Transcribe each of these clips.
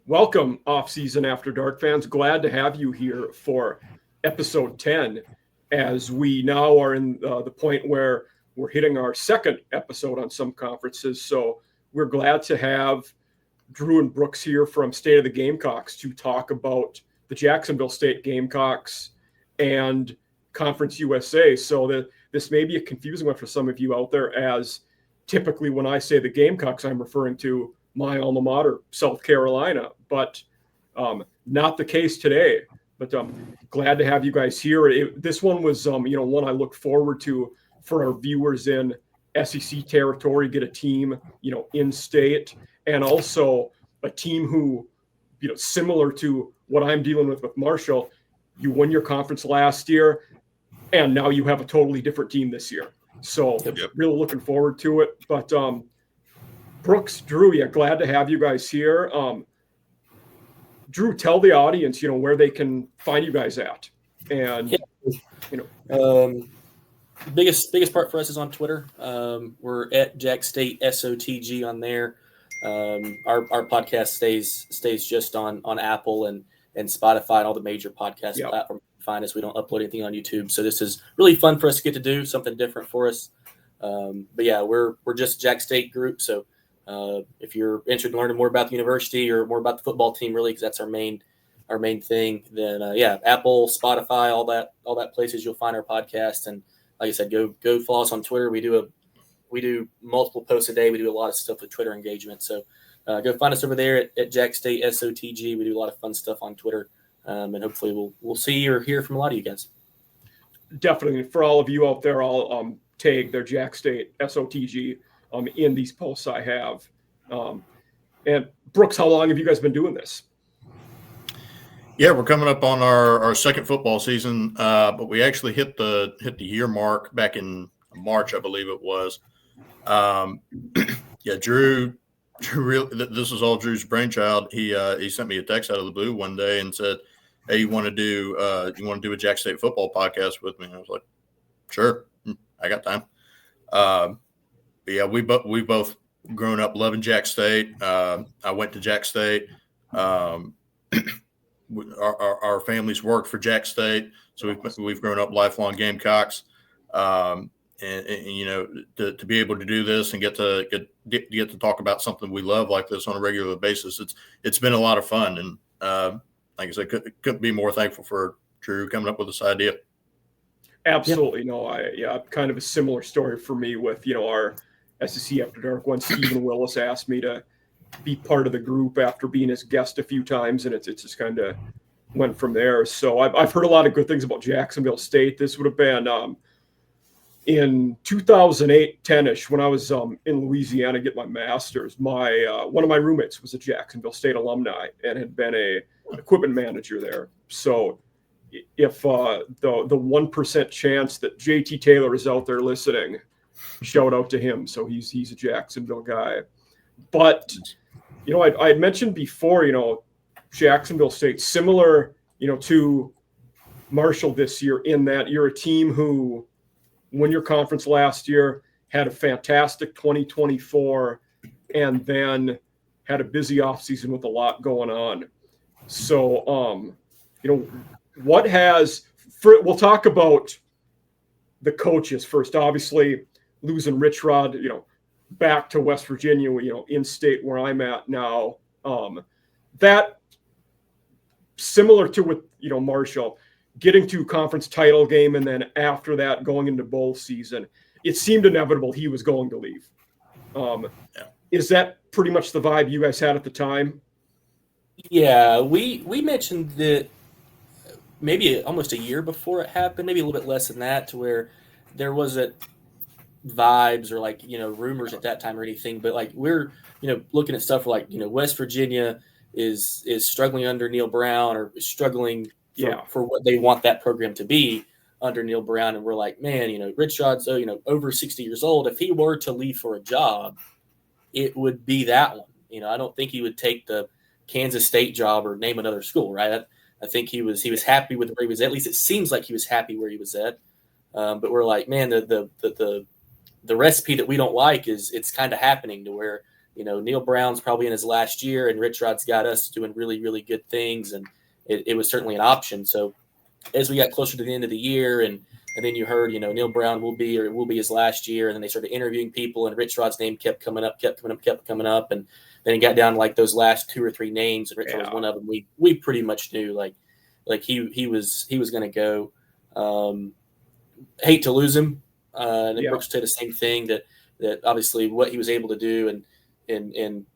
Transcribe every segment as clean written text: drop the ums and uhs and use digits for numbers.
welcome off-season After Dark fans. Glad to have you here for episode 10, as we now are in the point where we're hitting our second episode on some conferences. So we're glad to have Drew and Brooks here from State of the Gamecocks to talk about the Jacksonville State Gamecocks and Conference USA. So this may be a confusing one for some of you out there, as typically when I say the Gamecocks, I'm referring to my alma mater, South Carolina, but not the case today. But glad to have you guys here. This one was, one I look forward to for our viewers in SEC territory, get a team, in state, and also a team who, similar to what I'm dealing with Marshall, you won your conference last year, and now you have a totally different team this year. So really looking forward to it. But Brooks, Drew, glad to have you guys here. Drew, tell the audience, where they can find you guys at. And, biggest part for us is on Twitter. We're at Jax State SOTG on there. Our podcast stays just on Apple and Spotify and all the major podcast platforms. Find us. We don't upload anything on YouTube, so this is really fun for us to get to do something different for us. But yeah, we're just Jax State group. So if you're interested in learning more about the university or more about the football team, really, because that's our main thing, then Apple, Spotify, all that places you'll find our podcast. And like I said, go follow us on Twitter. We do multiple posts a day. We do a lot of stuff with Twitter engagement. So go find us over there at Jax State SOTG. We do a lot of fun stuff on Twitter. And hopefully we'll see or hear from a lot of you guys. Definitely. For all of you out there, I'll tag their Jax State SOTG in these posts I have. And Brooks, how long have you guys been doing this? Yeah, we're coming up on our second football season, but we actually hit the year mark back in March, I believe it was. Drew really, this was all Drew's brainchild. He sent me a text out of the blue one day and said, "Hey, you want to do a Jax State football podcast with me?" And I was like, "Sure, I got time." But yeah, we both grown up loving Jax State. I went to Jax State. Our families worked for Jax State, so we've grown up lifelong Gamecocks. And to be able to do this and get to talk about something we love like this on a regular basis, it's been a lot of fun. And like I said, couldn't be more thankful for Drew coming up with this idea. Absolutely. No, kind of a similar story for me with, our SEC After Dark when Stephen Willis asked me to be part of the group after being his guest a few times, and it's just kind of went from there. So I've heard a lot of good things about Jacksonville State. This would have been in 2008, 10-ish, when I was in Louisiana getting my master's. One of my roommates was a Jacksonville State alumni and had been an equipment manager there. So if the 1% chance that JT Taylor is out there listening, shout out to him. So he's a Jacksonville guy. But I had mentioned before, Jacksonville State, similar, to Marshall this year, in that you're a team who won your conference last year, had a fantastic 2024, and then had a busy offseason with a lot going on. So, we'll talk about the coaches first. Obviously, losing Rich Rod, back to West Virginia, in state where I'm at now. That similar to with, Marshall, getting to conference title game, and then after that going into bowl season, it seemed inevitable he was going to leave. Is that pretty much the vibe you guys had at the time? Yeah, we mentioned that maybe almost a year before it happened, maybe a little bit less than that, to where there wasn't vibes or rumors at that time or anything, but we're looking at stuff like West Virginia is struggling under Neil Brown, or struggling for what they want that program to be under Neil Brown. And we're like, man, Rich Rod's over 60 years old. If he were to leave for a job, it would be that one. I don't think he would take the Kansas State job or name another school, right? I think he was happy with where he was at. At least it seems like he was happy where he was at. But we're like, man, the recipe that we don't like is it's kind of happening, to where Neil Brown's probably in his last year, and Rich Rod's got us doing really, really good things, and it was certainly an option. So as we got closer to the end of the year, and then you heard, Neil Brown will be his last year, and then they started interviewing people, and Rich Rod's name kept coming up, and then it got down to like those last 2 or 3 names, and Rich Rod was one of them. We pretty much knew like he was going to go. Hate to lose him. And Brooks said the same thing, that obviously what he was able to do in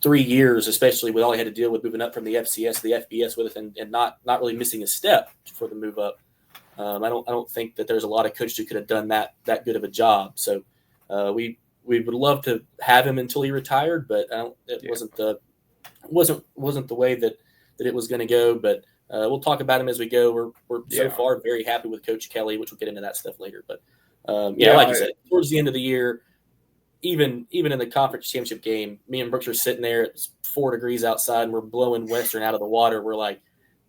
3 years, especially with all he had to deal with moving up from the FCS to the FBS with it, and not really missing a step for the move up. I don't think that there's a lot of coaches who could have done that good of a job. So we would love to have him until he retired, but wasn't the way that it was going to go. But we'll talk about him as we go. We're so far very happy with Coach Kelly, which we'll get into that stuff later. But like you said, towards the end of the year, even in the conference championship game, me and Brooks are sitting there. It's 4 degrees outside, and we're blowing Western out of the water. We're like,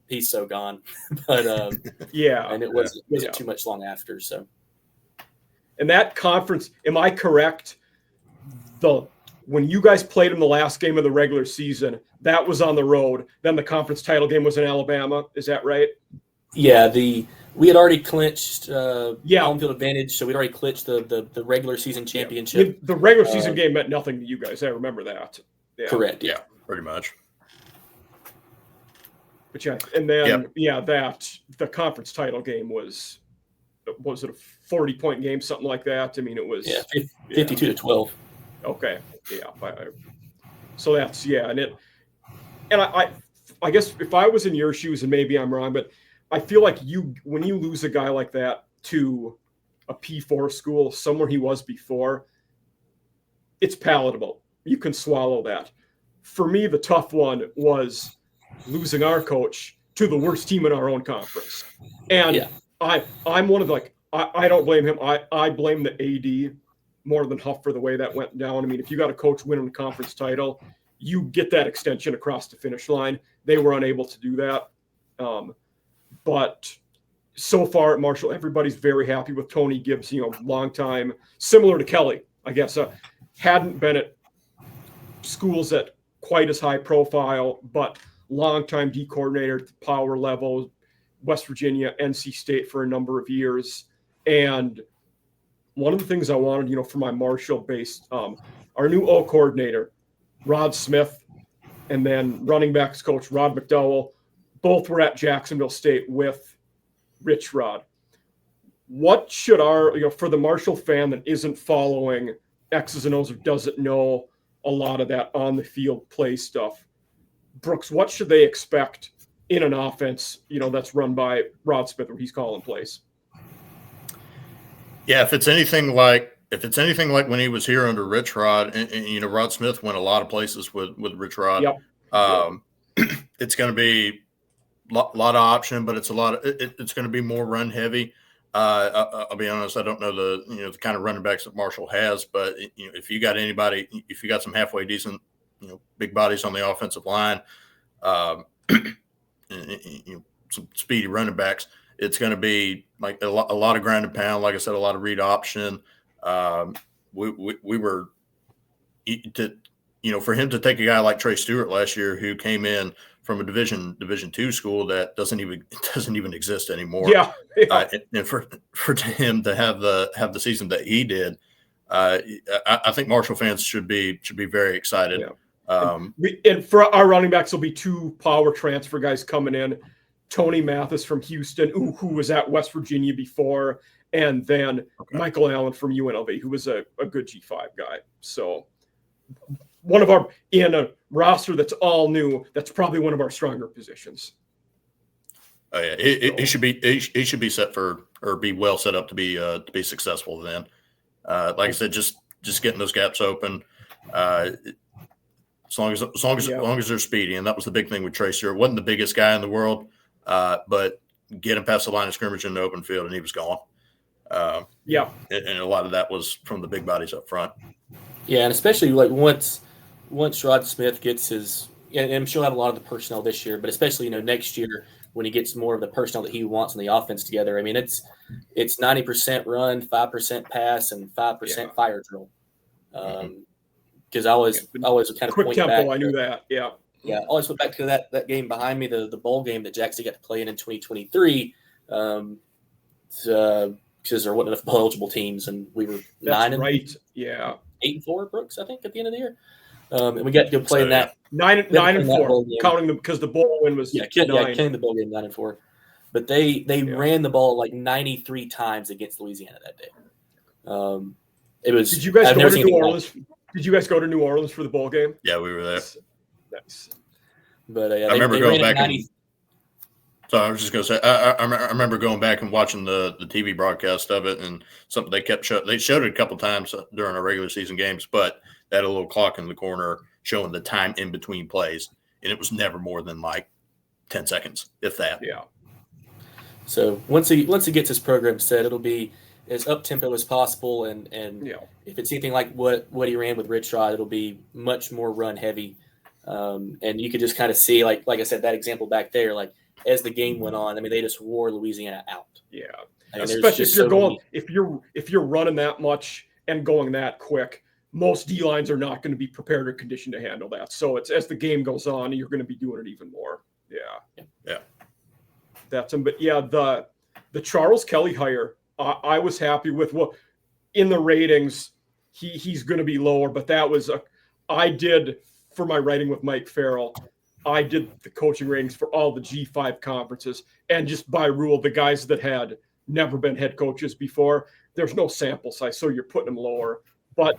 he's so gone. But and it wasn't too much long after. So, and that conference, am I correct? When you guys played in the last game of the regular season, that was on the road. Then the conference title game was in Alabama. Is that right? Yeah, we had already clinched home field advantage, so we'd already clinched the regular season championship. The regular season game meant nothing to you guys. I remember that. Yeah. Correct. Yeah, pretty much. But and then the conference title game was it a 40-point game, something like that? I mean, it was 52-12. Okay, so that's and I guess if I was in your shoes, and maybe I'm wrong, but I feel like when you lose a guy like that to a P4 school, somewhere he was before, it's palatable. You can swallow that. For me, the tough one was losing our coach to the worst team in our own conference. And I'm one of I don't blame him. I blame the AD more than Huff for the way that went down. I mean, if you got a coach winning the conference title, you get that extension across the finish line. They were unable to do that. But so far at Marshall, everybody's very happy with Tony Gibbs, long time, similar to Kelly, I guess. Hadn't been at schools at quite as high profile, but long-time D coordinator at the power level, West Virginia, NC State for a number of years. And one of the things I wanted, for my Marshall-based, our new O coordinator, Rod Smith, and then running backs coach Rod McDowell, both were at Jacksonville State with Rich Rod. What should for the Marshall fan that isn't following X's and O's or doesn't know a lot of that on the field play stuff, Brooks, what should they expect in an offense, that's run by Rod Smith where he's calling plays? Yeah, if it's anything like when he was here under Rich Rod, and Rod Smith went a lot of places with Rich Rod. Yep. It's going to be a lot of option, but it's going to be more run heavy. I'll be honest, I don't know the kind of running backs that Marshall has, but if you got some halfway decent, big bodies on the offensive line, some speedy running backs, it's going to be like a lot of ground and pound. Like I said, a lot of read option. We were for him to take a guy like Trey Stewart last year, who came in from a Division II school that doesn't even exist anymore. Yeah. And for him to have the season that he did, I think Marshall fans should be very excited. Yeah. And for our running backs, there'll be 2 power transfer guys coming in. Tony Mathis from Houston, who was at West Virginia before, and then Michael Allen from UNLV, who was a good G5 guy. So one of our, in a roster that's all new, that's probably one of our stronger positions. Oh yeah, he should be set for, or be well set up to be successful then. Like I said, just getting those gaps open. As long as they're speedy, and that was the big thing with Trey Stewart. Wasn't the biggest guy in the world, but get him past the line of scrimmage in the open field, and he was gone. And a lot of that was from the big bodies up front. Yeah, and especially like once Rod Smith gets his, and I'm sure he'll have a lot of the personnel this year, but especially next year when he gets more of the personnel that he wants on the offense together. I mean, it's 90% run, 5% pass, and 5% fire drill. because I always kind of quick point tempo. back. I knew that. Yeah. Yeah, I always went back to that game behind me, the bowl game that Jackson got to play in 2023, because there wasn't enough bowl eligible teams, and we were 8-4, Brooks, I think, at the end of the year, and we got to go play in that 9-4, counting them because the bowl win was counting the bowl game 9-4, but they ran the ball like 93 times against Louisiana that day. It was. Did you guys go to New Orleans? Did you guys go to New Orleans for the bowl game? Yeah, we were there. Nice. But I remember going back so I was just going to say, I remember going back and watching the TV broadcast of it, and something they kept they showed it a couple times during our regular season games, but they had a little clock in the corner showing the time in between plays, and it was never more than like 10 seconds, if that. Yeah. So once he gets his program set, it'll be as up tempo as possible, and if it's anything like what he ran with Rich Rod, it'll be much more run heavy. And you could just kind of see, like I said, that example back there, like as the game went on, I mean, they just wore Louisiana out. Yeah, especially if you're running that much and going that quick, most D lines are not going to be prepared or conditioned to handle that. So it's as the game goes on, you're going to be doing it even more. Yeah. That's him. But yeah, the Charles Kelly hire, I was happy with. Well, in the ratings, he's going to be lower, but that was I did. For my writing with Mike Farrell, I did the coaching ratings for all the G5 conferences, and just by rule, the guys that had never been head coaches before, there's no sample size, so you're putting them lower. But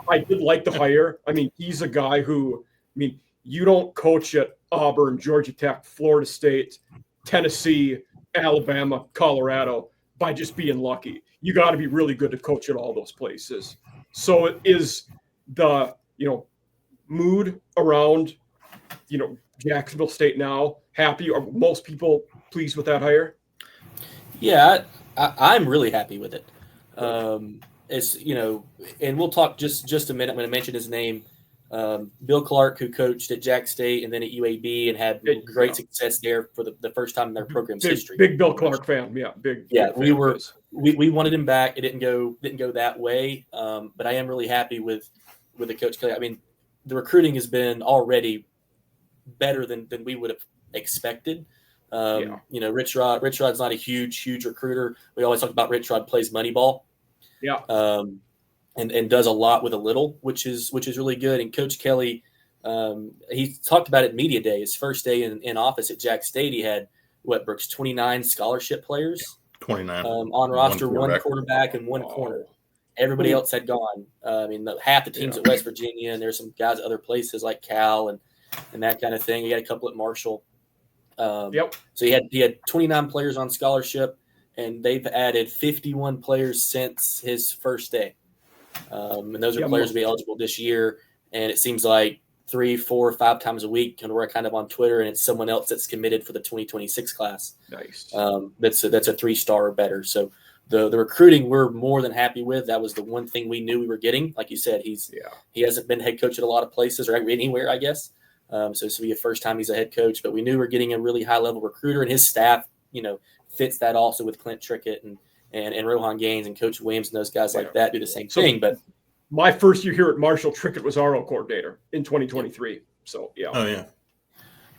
I did like the hire. I mean, he's a guy who, you don't coach at Auburn, Georgia Tech, Florida State, Tennessee, Alabama, Colorado by just being lucky. You got to be really good to coach at all those places. So it is the, mood around, Jacksonville State now happy? Are most people pleased with that hire? Yeah, I'm really happy with it. It's and we'll talk just a minute. I'm going to mention his name, Bill Clark, who coached at Jax State and then at UAB and had great success there for the first time in their program's history. Big Bill Clark fan, big. We wanted him back. It didn't go that way, but I am really happy with the coach Kelly. I mean, the recruiting has been already better than we would have expected. Rich Rod's not a huge recruiter. We always talk about Rich Rod plays money ball. Yeah. And does a lot with a little, which is really good. And Coach Kelly, he talked about it at Media Day, his first day in office at Jax State. He had Brooks, 29 scholarship players. 29 on roster, one quarterback and one corner. Everybody else had gone. Half the teams at West Virginia, and there's some guys at other places like Cal and that kind of thing. He had a couple at Marshall. So he had 29 players on scholarship, and they've added 51 players since his first day. And those are players to be eligible this year. And it seems like 3, 4, 5 times a week, and we're kind of on Twitter, and it's someone else that's committed for the 2026 class. Nice. That's a 3-star or better. So the recruiting we're more than happy with. That was the one thing we knew we were getting. Like you said, he hasn't been head coach at a lot of places or anywhere, I guess. So this will be the first time he's a head coach. But we knew we're getting a really high level recruiter, and his staff, fits that also with Clint Trickett and Rohan Gaines and Coach Williams and those guys like that do the same thing. But my first year here at Marshall, Trickett was our coordinator in 2023. So Oh yeah.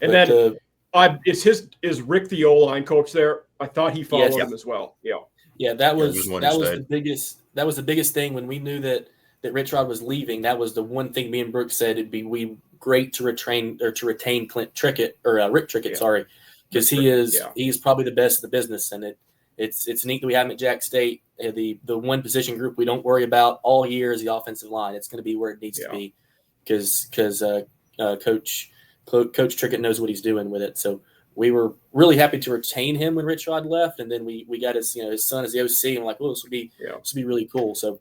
And then is Rick the O-line coach there? I thought he followed him as well. Yeah. Yeah, that was the biggest thing when we knew that Rich Rod was leaving. That was the one thing me and Brooks said it'd be great to retain Clint Trickett or Rick Trickett, because he's probably the best in the business, and it's neat that we have him at Jax State. The one position group we don't worry about all year is the offensive line. It's going to be where it needs to be because Coach Trickett knows what he's doing with it. So we were really happy to retain him when Rich Rod left, and then we got his son as the OC, and we're like, this will be really cool. So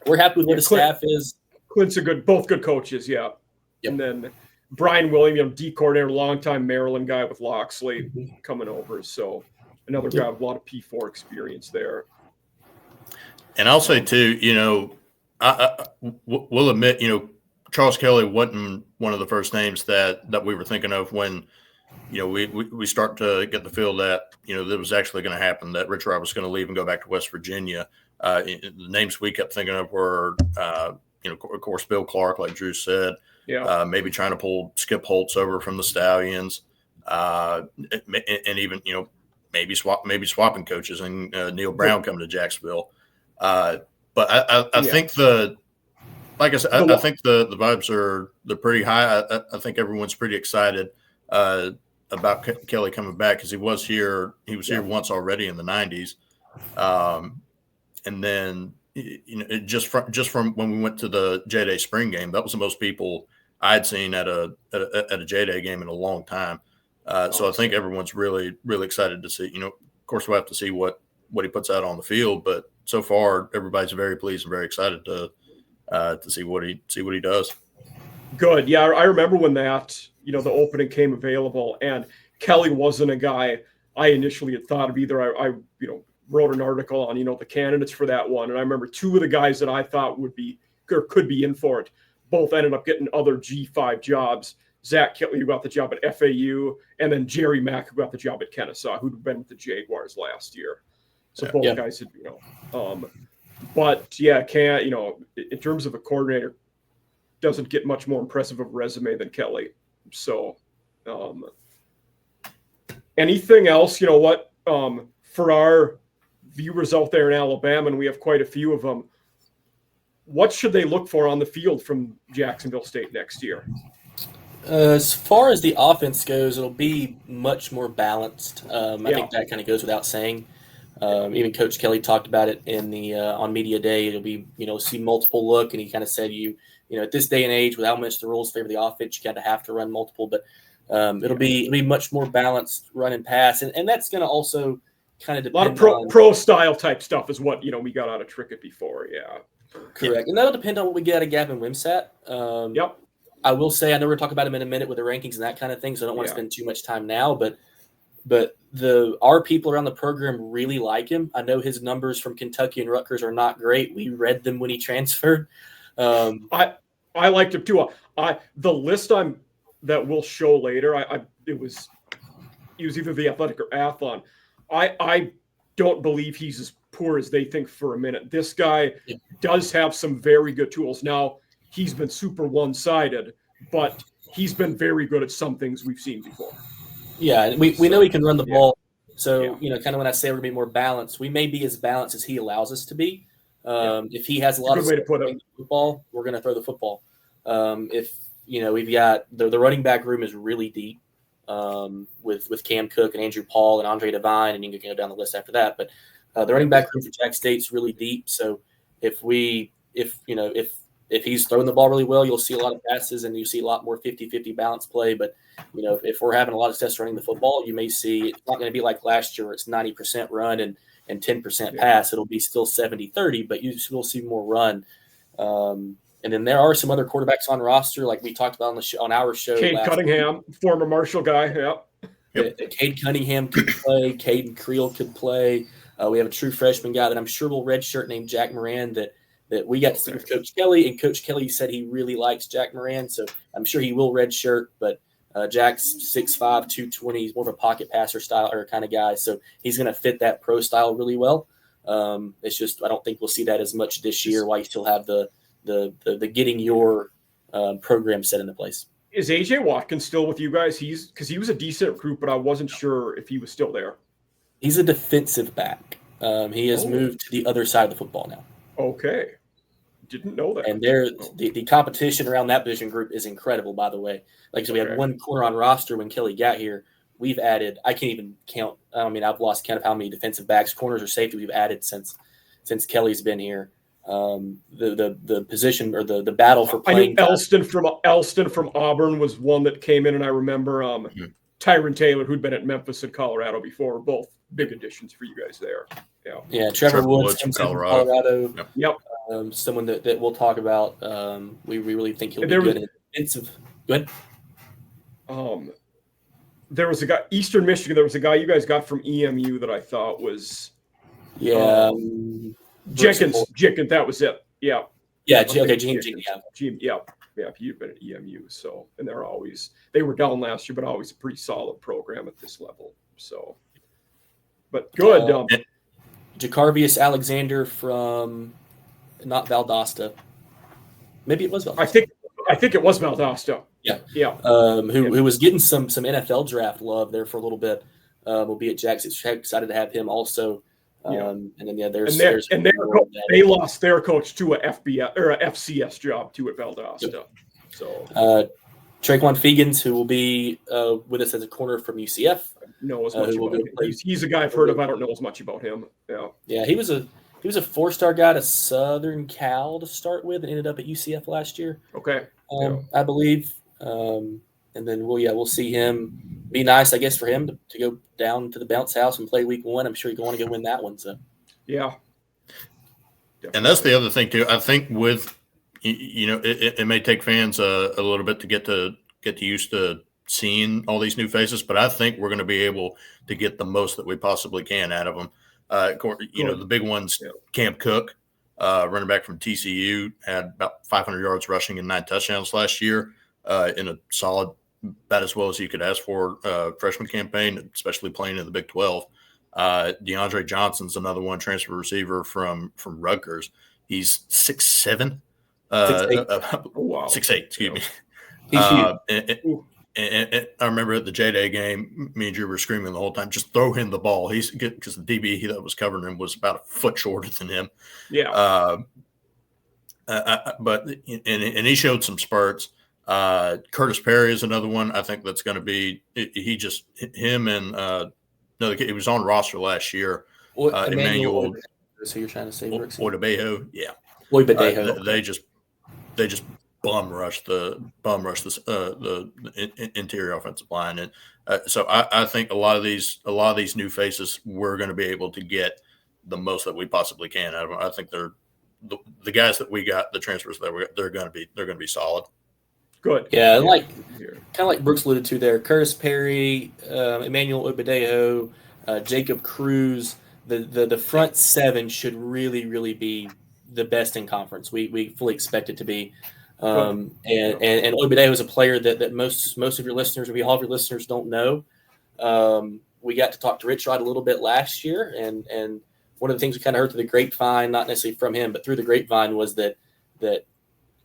we're happy with what the staff is. Clint's both good coaches, Yep. And then Brian William, D coordinator, longtime Maryland guy with Loxley coming over. So another guy with a lot of P4 experience there. And I'll say too, we'll admit, Charles Kelly wasn't one of the first names that we were thinking of when, we start to get the feel that, that was actually going to happen, that Rich Rod was going to leave and go back to West Virginia. The names we kept thinking of were of course, Bill Clark, like Drew said, maybe trying to pull Skip Holtz over from the Stallions, and even, maybe swapping coaches and Neil Brown coming to Jacksonville. But I think like I said, I think the vibes they're pretty high. I think everyone's pretty excited about Kelly coming back, because he was here once already in the 90s. And then, just from when we went to the J-Day spring game, that was the most people I'd seen at a J-Day game in a long time. So I think everyone's really, really excited to see. Of course, we'll have to see what he puts out on the field, but so far everybody's very pleased and very excited to see what he does. Good. Yeah, I remember when that, the opening came available, and Kelly wasn't a guy I initially had thought of either. I wrote an article on, the candidates for that one, and I remember two of the guys that I thought would be or could be in for it both ended up getting other G5 jobs. Zach Kittley, who got the job at FAU, and then Jerry Mack, who got the job at Kennesaw, who'd been with the Jaguars last year. So both guys had, but in terms of a coordinator, doesn't get much more impressive of a resume than Kelly. So, anything else, for our viewers out there in Alabama, and we have quite a few of them, what should they look for on the field from Jacksonville State next year? As far as the offense goes, it'll be much more balanced. I think that kind of goes without saying. Even Coach Kelly talked about it in the on media day. It'll be, see multiple look, and he kind of said at this day and age, with how much the rules favor the offense, you kind of have to run multiple. But it'll be much more balanced run and pass, and that's going to also kind of depend. A lot of pro style type stuff is what we got out of Trickett before. Yeah, correct, and that'll depend on what we get out of Gavin Wimsatt. I will say, I know we're talking about him in a minute with the rankings and that kind of thing, so I don't want to spend too much time now, but our people around the program really like him. I know his numbers from Kentucky and Rutgers are not great. We read them when he transferred. I liked him too. The list that we'll show later, he was either the Athletic or Athlon. I don't believe he's as poor as they think for a minute. This guy does have some very good tools. Now, he's been super one-sided, but he's been very good at some things we've seen before. Yeah, and we know he can run the ball. So, kind of when I say we're going to be more balanced, we may be as balanced as he allows us to be. If he has a lot of football, we're going to throw the football. If, we've got the running back room is really deep with Cam Cook and Andrew Paul and Andre Devine, and you can go down the list after that. But the running back room for Jack State's really deep. So if he's throwing the ball really well, you'll see a lot of passes and you see a lot more 50-50 balance play. But, if we're having a lot of success running the football, you may see it's not going to be like last year where it's 90% run and 10% pass. It'll be still 70-30, but you will see more run. And then there are some other quarterbacks on roster, like we talked about on our show. Cade Cunningham, former Marshall guy. Cade Cunningham could play. Caden Creel could play. We have a true freshman guy that I'm sure will redshirt named Jack Moran that we got to see with Coach Kelly, and Coach Kelly said he really likes Jack Moran, so I'm sure he will redshirt. But Jack's 6'5", 220. He's more of a pocket passer style or kind of guy, so he's going to fit that pro style really well. It's just I don't think we'll see that as much this year. While you still have the getting your program set into place. Is AJ Watkins still with you guys? Because he was a decent recruit, but I wasn't sure if he was still there. He's a defensive back. He has moved to the other side of the football now. Okay. Didn't know that. And the competition around that position group is incredible, by the way. Like, so we had one corner on roster when Kelly got here. We've added, I can't even count. I've lost count of how many defensive backs, corners, or safety we've added since Kelly's been here. The position or the battle for playing. I knew Elston from Auburn was one that came in, and I remember Tyron Taylor, who'd been at Memphis and Colorado before, both big additions for you guys there. Yeah, Trevor Woods from Colorado. Yep. Someone that we'll talk about. We really think he'll be good at defensive. Go ahead. There was a guy, Eastern Michigan. There was a guy you guys got from EMU that I thought was Jenkins. That was it. Yeah. Yeah. Okay. Jenkins. Yeah. You've been at EMU, so and they were down last year, but always a pretty solid program at this level. So, but good. Jacarvius Alexander from not Valdosta. Maybe it was Valdosta. I think it was Valdosta. Yeah. Who was getting some NFL draft love there for a little bit. Will be at Jackson. Excited to have him also. And then they lost their coach to a FBS or a FCS job too at Valdosta. Yep. So Traquan Fegans, who will be with us as a corner from UCF. Know as much about him. He's a guy I've heard of. I don't know as much about him. Yeah. He was a 4-star guy to Southern Cal to start with, and ended up at UCF last year. Okay. I believe. And then we'll see him. Be nice, I guess, for him to go down to the bounce house and play week 1. I'm sure he's going to go win that one. So, yeah. Definitely. And that's the other thing too. I think with it may take fans a little bit to get used to seeing all these new faces, but I think we're going to be able to get the most that we possibly can out of them. The big ones, Cam Cook, running back from TCU, had about 500 yards rushing and 9 touchdowns last year in a solid, about as well as you could ask for freshman campaign, especially playing in the Big 12. DeAndre Johnson's another one, transfer receiver from Rutgers. He's 6'7". 6'8". Wow. 6'8", excuse me. And I remember at the J-Day game, me and Drew were screaming the whole time, just throw him the ball. Because the DB that was covering him was about a foot shorter than him. Yeah. But he showed some spurts. Curtis Perry is another one. I think that's going to be him and he was on roster last year. Emmanuel. So you're trying to say Oidebeho, yeah. Oidebeho. They just bum rush the interior offensive line, and so I think a lot of these new faces we're going to be able to get the most that we possibly can out of them. I think they're the guys that we got, the transfers that they're going to be solid. Good. Yeah, kind of like Brooks alluded to there. Curtis Perry, Emmanuel Oidebeho, Jacob Cruz. The front 7 should really, really be the best in conference. We fully expect it to be. And Oidebeho is a player that most of your listeners, maybe all of your listeners, don't know. We got to talk to Rich Rod a little bit last year, and one of the things we kind of heard through the grapevine, not necessarily from him, but through the grapevine, was that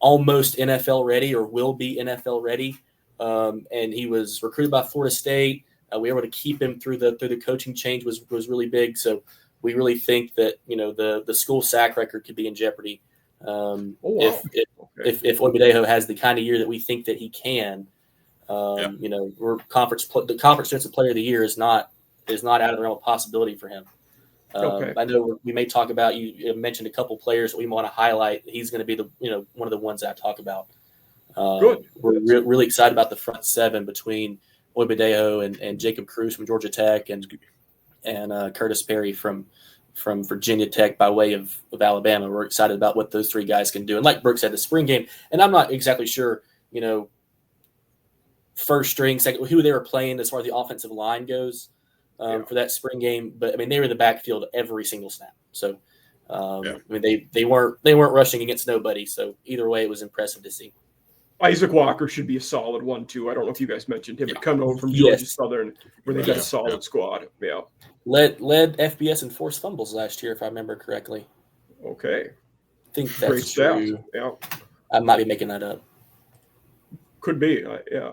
almost NFL ready or will be NFL ready. And he was recruited by Florida State. We were able to keep him through the coaching change was really big. So we really think that the school sack record could be in jeopardy. If Oidebeho has the kind of year that we think that he can, we're the conference defensive player of the year is not out of the realm of possibility for him. I know we may talk about, you mentioned a couple players that we want to highlight. He's going to be one of the ones that I talk about. Good. We're really excited about the front 7 between Oidebeho and Jacob Cruz from Georgia Tech and Curtis Perry from Virginia Tech by way of Alabama. We're excited about what those 3 guys can do. And like Brooks said, the spring game, and I'm not exactly sure, first string, second, who they were playing as far as the offensive line goes for that spring game. But I mean, they were in the backfield every single snap. So I mean, they weren't rushing against nobody. So either way, it was impressive to see. Isaac Walker should be a solid one too. I don't know if you guys mentioned him, but coming over from Georgia Southern, where they got a solid squad. Yeah. Led FBS in forced fumbles last year, if I remember correctly. Okay. I think that's true. Yeah. I might be making that up. Could be. Yeah.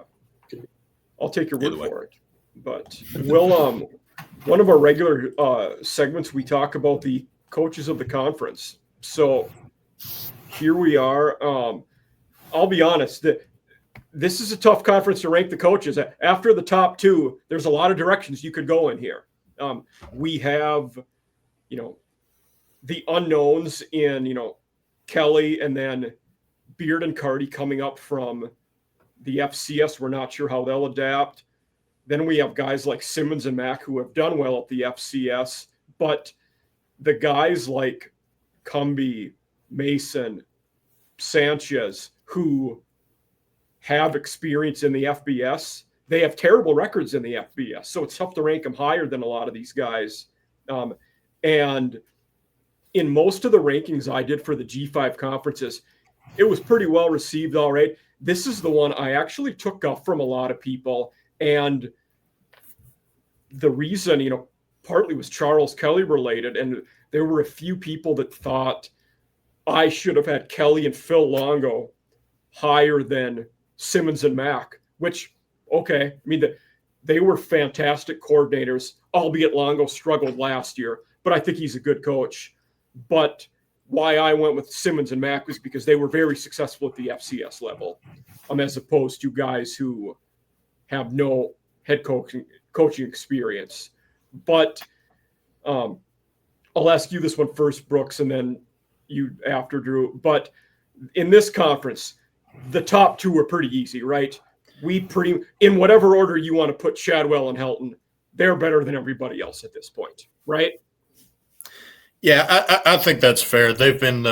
I'll take your word for it. But we'll one of our regular segments, we talk about the coaches of the conference. So here we are. I'll be honest, this is a tough conference to rank the coaches. After the top 2, there's a lot of directions you could go in here. We have, the unknowns in, Kelly and then Beard and Carty coming up from the FCS. We're not sure how they'll adapt. Then we have guys like Simmons and Mack who have done well at the FCS, but the guys like Cumbie, Mason, Sanchez, who have experience in the FBS, they have terrible records in the FBS. So it's tough to rank them higher than a lot of these guys. And in most of the rankings I did for the G5 conferences, it was pretty well received. All right. This is the one I actually took up from a lot of people. And the reason, partly was Charles Kelly related. And there were a few people that thought I should have had Kelly and Phil Longo higher than Simmons and Mack, which, okay, I mean, they were fantastic coordinators, albeit Longo struggled last year, but I think he's a good coach. But why I went with Simmons and Mack was because they were very successful at the FCS level, as opposed to guys who have no head coaching experience. But I'll ask you this one first, Brooks, and then you after, Drew. But in this conference, the top two are pretty easy, right? In whatever order you want to put Chadwell and Helton, they're better than everybody else at this point, right? Yeah, I think that's fair. They've been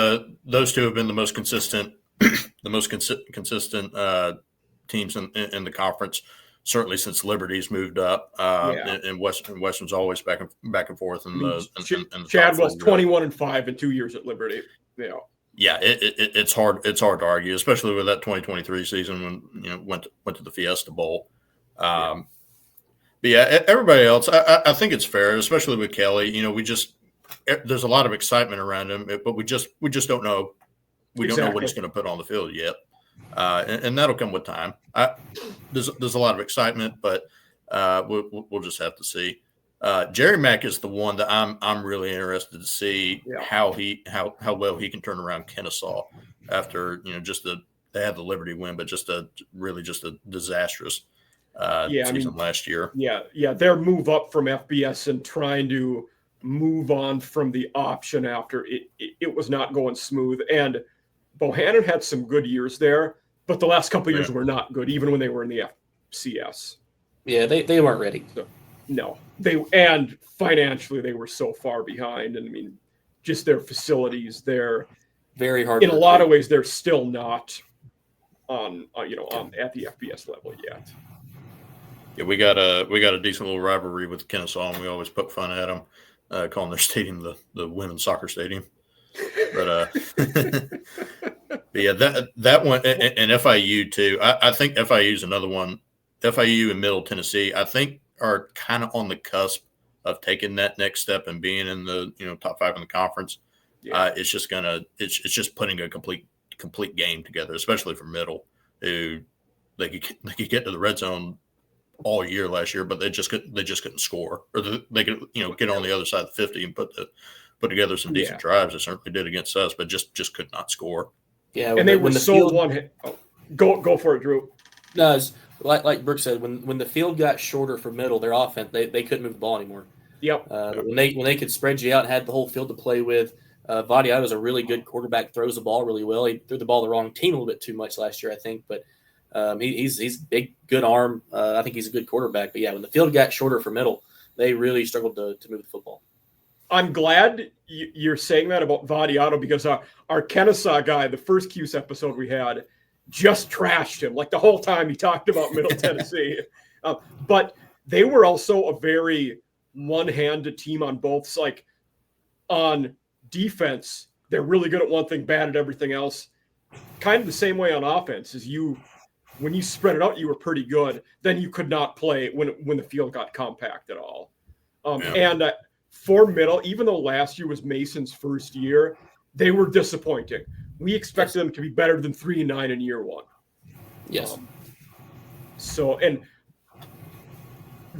those two have been the most consistent, teams in the conference. Certainly since Liberty's moved up, and Western's always back and forth. Chadwell's 21-5 in 2 years at Liberty. Yeah, it's hard to argue, especially with that 2023 season when went to the Fiesta Bowl. But yeah, everybody else, I think it's fair, especially with Kelly. There's a lot of excitement around him, but we just don't know. We don't know what he's going to put on the field yet, and that'll come with time. There's a lot of excitement, but we'll just have to see. Jerry Mack is the one that I'm really interested to see how well he can turn around Kennesaw after they had the Liberty win, but just a disastrous season last year. Their move up from FBS and trying to move on from the option after it was not going smooth. And Bohannon had some good years there, but the last couple of years were not good, even when they were in the FCS. Yeah, they weren't ready. So, no, and financially they were so far behind. And I mean, just their facilities, they're very hard. In a lot of ways, they're still not on at the FBS level yet. Yeah, we got a decent little rivalry with Kennesaw, and we always poke fun at them, calling their stadium the women's soccer stadium. But yeah, that one and FIU too. I think FIU is another one. FIU and Middle Tennessee, I think, are kind of on the cusp of taking that next step and being in the top 5 in the conference. It's just putting a complete game together, especially for Middle, who they could get to the red zone all year last year, but they just couldn't score, or they could get on the other side of the 50 and put together some decent drives. They certainly did against us, but just could not score. Yeah, and they were so one hit. Oh, go for it, Drew. No, like Brooks said, when the field got shorter for Middle, their offense they couldn't move the ball anymore. Yep. When they could spread you out and had the whole field to play with. Vadiato's a really good quarterback, throws the ball really well. He threw the ball the wrong team a little bit too much last year, I think, but he's big, good arm. I think he's a good quarterback. But yeah, when the field got shorter for Middle, they really struggled to move the football. I'm glad you're saying that about Vadiato, because our Kennesaw guy, the first CUSA episode we had, just trashed him. Like the whole time he talked about Middle Tennessee. But they were also a very one-handed team on both. Like on defense, they're really good at one thing, bad at everything else. Kind of the same way on offense, is when you spread it out, you were pretty good. Then you could not play when the field got compact at all. And for Middle, even though last year was Mason's first year, they were disappointing. We expected them to be better than 3-9 in year one. Yes. And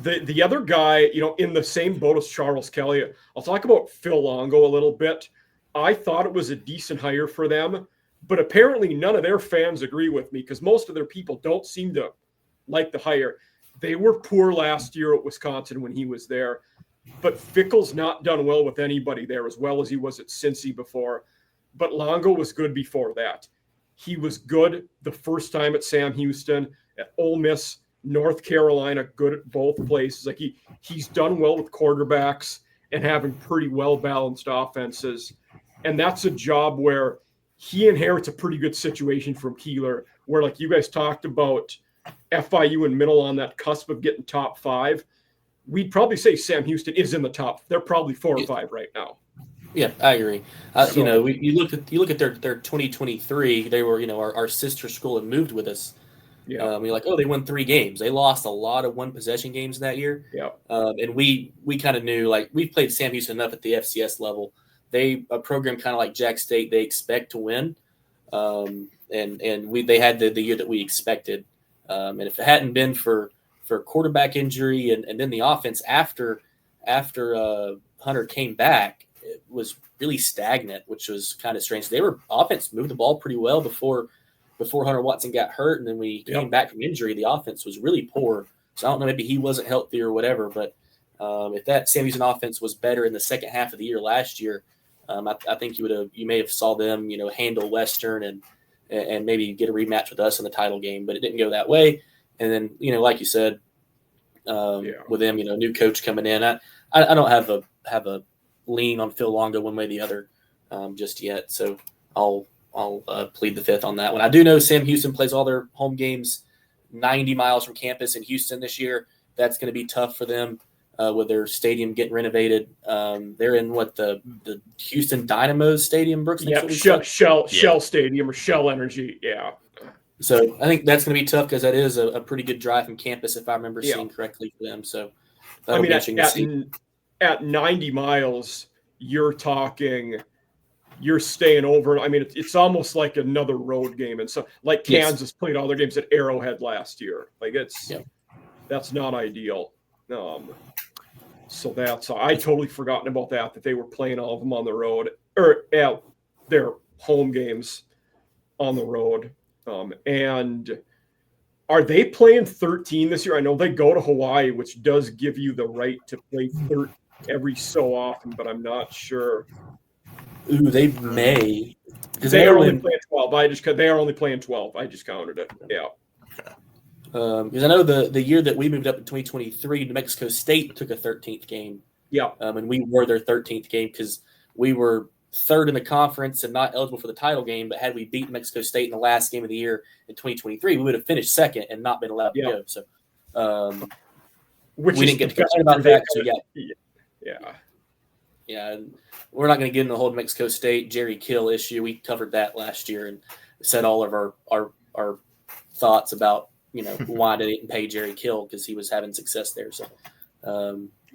the other guy, in the same boat as Charles Kelly, I'll talk about Phil Longo a little bit. I thought it was a decent hire for them, but apparently none of their fans agree with me, because most of their people don't seem to like the hire. They were poor last year at Wisconsin when he was there, but Fickle's not done well with anybody there as well as he was at Cincy before. But Longo was good before that. He was good the first time at Sam Houston, at Ole Miss, North Carolina, good at both places. Like he's done well with quarterbacks and having pretty well-balanced offenses. And that's a job where he inherits a pretty good situation from Keeler, where, like you guys talked about, FIU and Middle on that cusp of getting top 5. We'd probably say Sam Houston is in the top. They're probably 4 or 5 right now. Yeah, I agree. You look at their 2023. They were our sister school and moved with us. Yeah, you're like, they won 3 games. They lost a lot of 1 possession games that year. Yeah, and we kind of knew, like, we've played Sam Houston enough at the FCS level. A program kind of like Jax State, they expect to win. And and they had the year that we expected. And if it hadn't been for quarterback injury and then the offense after Hunter came back, it was really stagnant, which was kind of strange. Offense moved the ball pretty well before Hunter Watson got hurt, and then we came back from injury. The offense was really poor. So I don't know, maybe he wasn't healthy or whatever, but if that Sam Houston offense was better in the second half of the year last year, I think you may have saw them, handle Western and maybe get a rematch with us in the title game, but it didn't go that way. And then, like you said, with them, new coach coming in, I don't have a lean on Phil Longo one way or the other just yet. So I'll plead the fifth on that one. I do know Sam Houston plays all their home games 90 miles from campus in Houston this year. That's going to be tough for them with their stadium getting renovated. They're in the Houston Dynamos Stadium, Brooks? Yeah, Shell Stadium or Shell Energy. Yeah. So I think that's going to be tough because that is a pretty good drive from campus, if I remember seeing correctly for them. So that'll be interesting to see. At 90 miles, you're staying over. I mean, it's almost like another road game. And so like Kansas played all their games at Arrowhead last year. Like that's not ideal. So I totally forgotten about that they were playing all of them on the road or at their home games on the road. And are they playing 13 this year? I know they go to Hawaii, which does give you the right to play 13 every so often, but I'm not sure. Ooh, they may. Because they are only playing 12. They are only playing 12. I just counted it. Yeah. Because I know the year that we moved up in 2023, New Mexico State took a 13th game. Yeah. And we were their 13th game because we were third in the conference and not eligible for the title game. But had we beaten Mexico State in the last game of the year in 2023, we would have finished second and not been allowed to go. So we didn't get to complain about that. So yeah, we're not going to get into the whole New Mexico State Jerry Kill issue. We covered that last year and said all of our thoughts about why they didn't pay Jerry Kill because he was having success there. So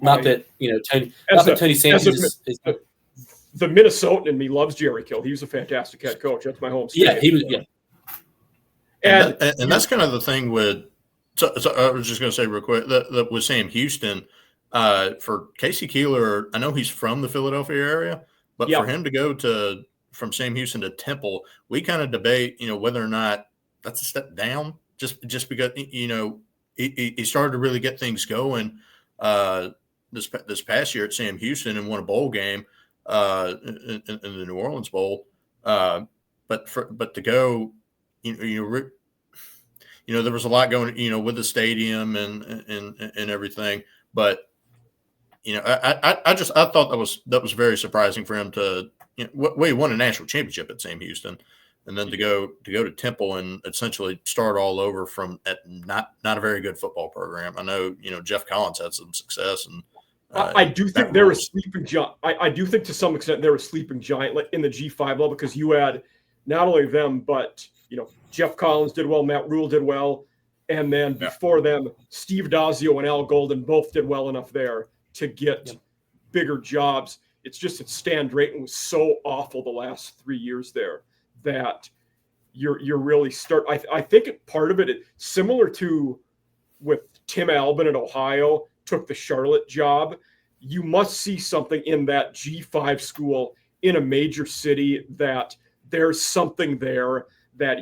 not that Tony Sanders is the Minnesotan in me loves Jerry Kill. He was a fantastic head coach. That's my home state. Yeah, he was. Yeah, and that's kind of the thing with. So I was just going to say real quick that with Sam Houston. For Casey Keeler, I know he's from the Philadelphia area, but for him to go from Sam Houston to Temple, we kind of debate, whether or not that's a step down. Just because he started to really get things going this past year at Sam Houston and won a bowl game in the New Orleans Bowl. But to go, there was a lot going, with the stadium and everything, but. I thought that was very surprising for him to. He won a national championship at Sam Houston, and then to go to Temple and essentially start all over from at not a very good football program. I know Jeff Collins had some success, and I do think they're a sleeping giant. I do think to some extent they're a sleeping giant like in the G5 level because you had not only them but Jeff Collins did well, Matt Rule did well, and then before them Steve Dazio and Al Golden both did well enough there to get bigger jobs. It's just that Stan Drayton was so awful the last 3 years there that you're really I think part of it similar to with Tim Albin at Ohio took the Charlotte job. You must see something in that G5 school in a major city that there's something there that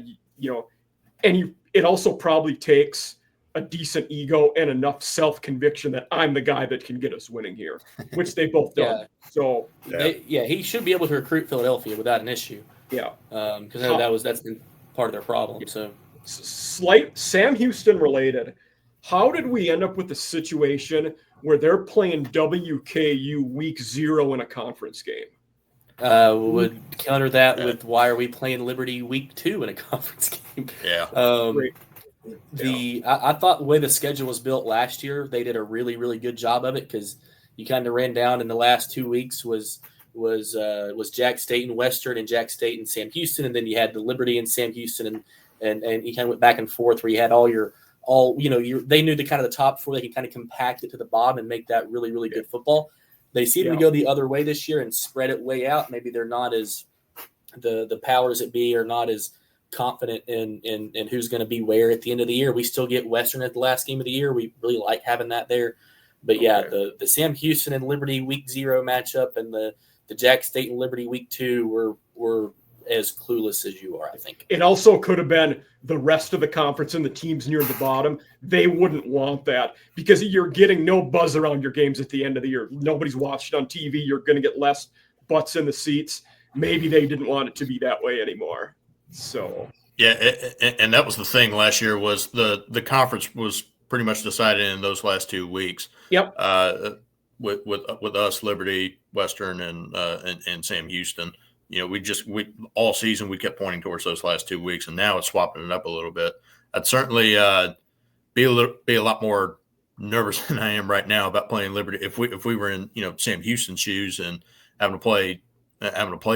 it also probably takes a decent ego and enough self-conviction that I'm the guy that can get us winning here, which they both done. So he should be able to recruit Philadelphia without an issue. Yeah, because that's been part of their problem. So slight Sam Houston related. How did we end up with the situation where they're playing WKU week 0 in a conference game? Would counter that with why are we playing Liberty week 2 in a conference game? Yeah. Great. I thought the way the schedule was built last year, they did a really, really good job of it because you kind of ran down in the last 2 weeks was Jax State and Western and Jax State and Sam Houston, and then you had the Liberty and Sam Houston and you kind of went back and forth where you had they knew the kind of the top 4, they could kind of compact it to the bottom and make that really, really good football. They seem to go the other way this year and spread it way out. Maybe they're not as the powers that be are not as confident in who's going to be where at the end of the year. We still get Western at the last game of the year. We really like having that there. But yeah, the Sam Houston and Liberty week 0 matchup and the Jax State and Liberty week 2 were as clueless as you are, I think. It also could have been the rest of the conference and the teams near the bottom. They wouldn't want that because you're getting no buzz around your games at the end of the year. Nobody's watched on TV. You're going to get less butts in the seats. Maybe they didn't want it to be that way anymore. So yeah, and that was the thing last year was the conference was pretty much decided in those last 2 weeks. Yep. With us, Liberty, Western, and Sam Houston. You know, we all season we kept pointing towards those last 2 weeks, and now it's swapping it up a little bit. I'd certainly be a lot more nervous than I am right now about playing Liberty. If we were in Sam Houston's shoes and having to play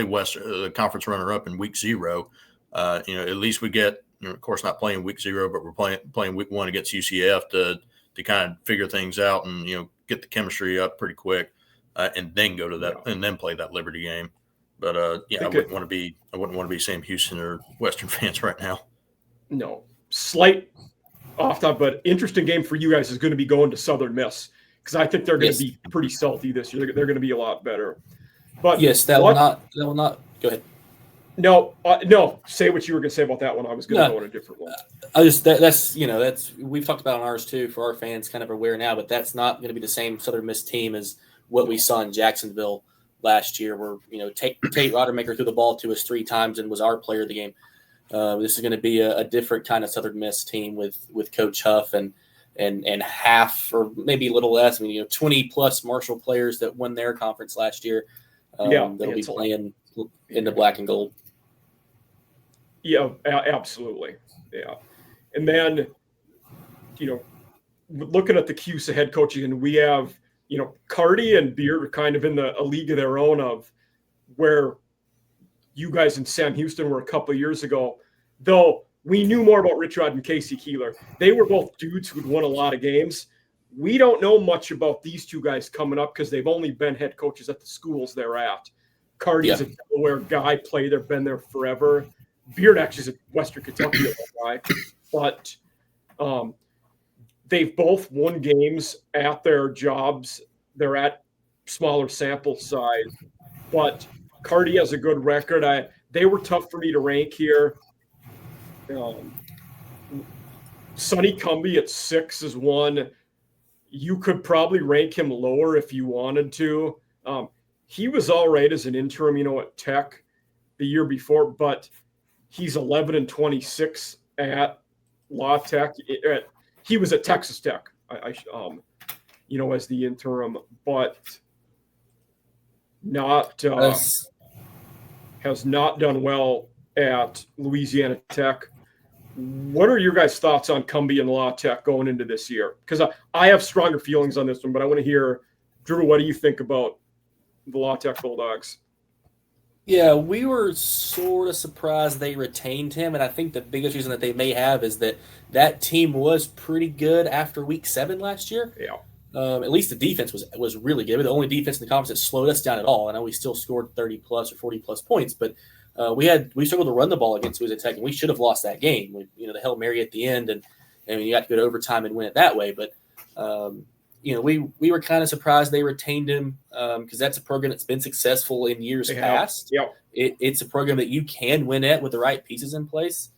Western, the conference runner up in week 0, at least we get of course not playing week 0, but we're playing week 1 against UCF to kind of figure things out and get the chemistry up pretty quick, and then go to that and then play that Liberty game. But I wouldn't want to be Sam Houston or Western fans right now. No, slight off top, but interesting game for you guys is going to be going to Southern Miss because I think they're going to be pretty salty this year. They're going to be a lot better. But yes, that will not. Go ahead. No. Say what you were going to say about that one. I was going to go in a different one. That's we've talked about on ours too for our fans, kind of aware now, but that's not going to be the same Southern Miss team as what we saw in Jacksonville last year, where Tate Rodemaker threw the ball to us 3 times and was our player of the game. This is going to be a different kind of Southern Miss team with Coach Huff and half or maybe a little less. 20 plus Marshall players that won their conference last year. That'll be playing in the black and gold. Yeah, absolutely. Yeah, and then looking at the CUSA head coaching, and we have. Carty and Beard are kind of in a league of their own of where you guys in Sam Houston were a couple of years ago, though we knew more about Rich Rod and Casey Keeler. They were both dudes who'd won a lot of games. We don't know much about these 2 guys coming up because they've only been head coaches at the schools they're at. Carty's a Delaware guy, been there forever. Beard actually is a Western Kentucky guy, but they've both won games at their jobs. They're at smaller sample size, but Carty has a good record. They were tough for me to rank here. Sonny Cumbie at 6 is one. You could probably rank him lower if you wanted to. He was all right as an interim, at Tech the year before, but he's 11-26 at La Tech. He was at Texas Tech, as the interim, but has not done well at Louisiana Tech. What are your guys' thoughts on Cumbie and La Tech going into this year? Because I have stronger feelings on this one, but I want to hear, Drew, what do you think about the La Tech Bulldogs? Yeah, we were sort of surprised they retained him, and I think the biggest reason that they may have is that team was pretty good after week 7 last year. Yeah. At least the defense was really good. We're the only defense in the conference that slowed us down at all. I know we still scored 30-plus or 40-plus points, but we struggled to run the ball against Louisiana Tech, and we should have lost that game. The Hail Mary at the end, and you got to go to overtime and win it that way. But we were kind of surprised they retained him because that's a program that's been successful in years past. Yeah. It's a program that you can win at with the right pieces in place.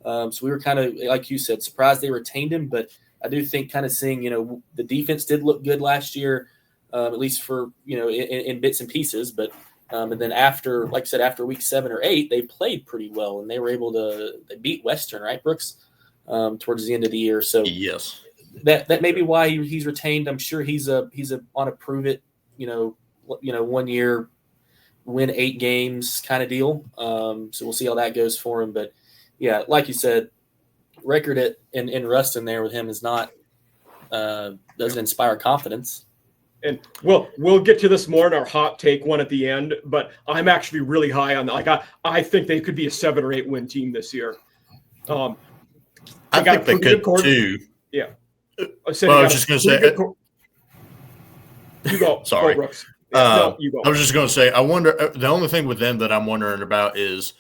So we were kind of, like you said, surprised they retained him. But I do think kind of seeing, the defense did look good last year, at least for, in bits and pieces. But and then after, like I said, after week 7 or 8, they played pretty well. And they were able to beat Western, right, Brooks, towards the end of the year. So yes. That may be why he's retained. I'm sure he's on a prove it, 1 year, win 8 games kind of deal. So we'll see how that goes for him. But yeah, like you said, record in Ruston there with him is not doesn't inspire confidence. And we'll get to this more in our hot take one at the end. But I'm actually really high on that. Like I think they could be a 7 or 8 win team this year. I think they could too. Yeah. I was just going to say. You go. Sorry. Brooks. No, you go. I was just going to say, I wonder. The only thing with them that I'm wondering about is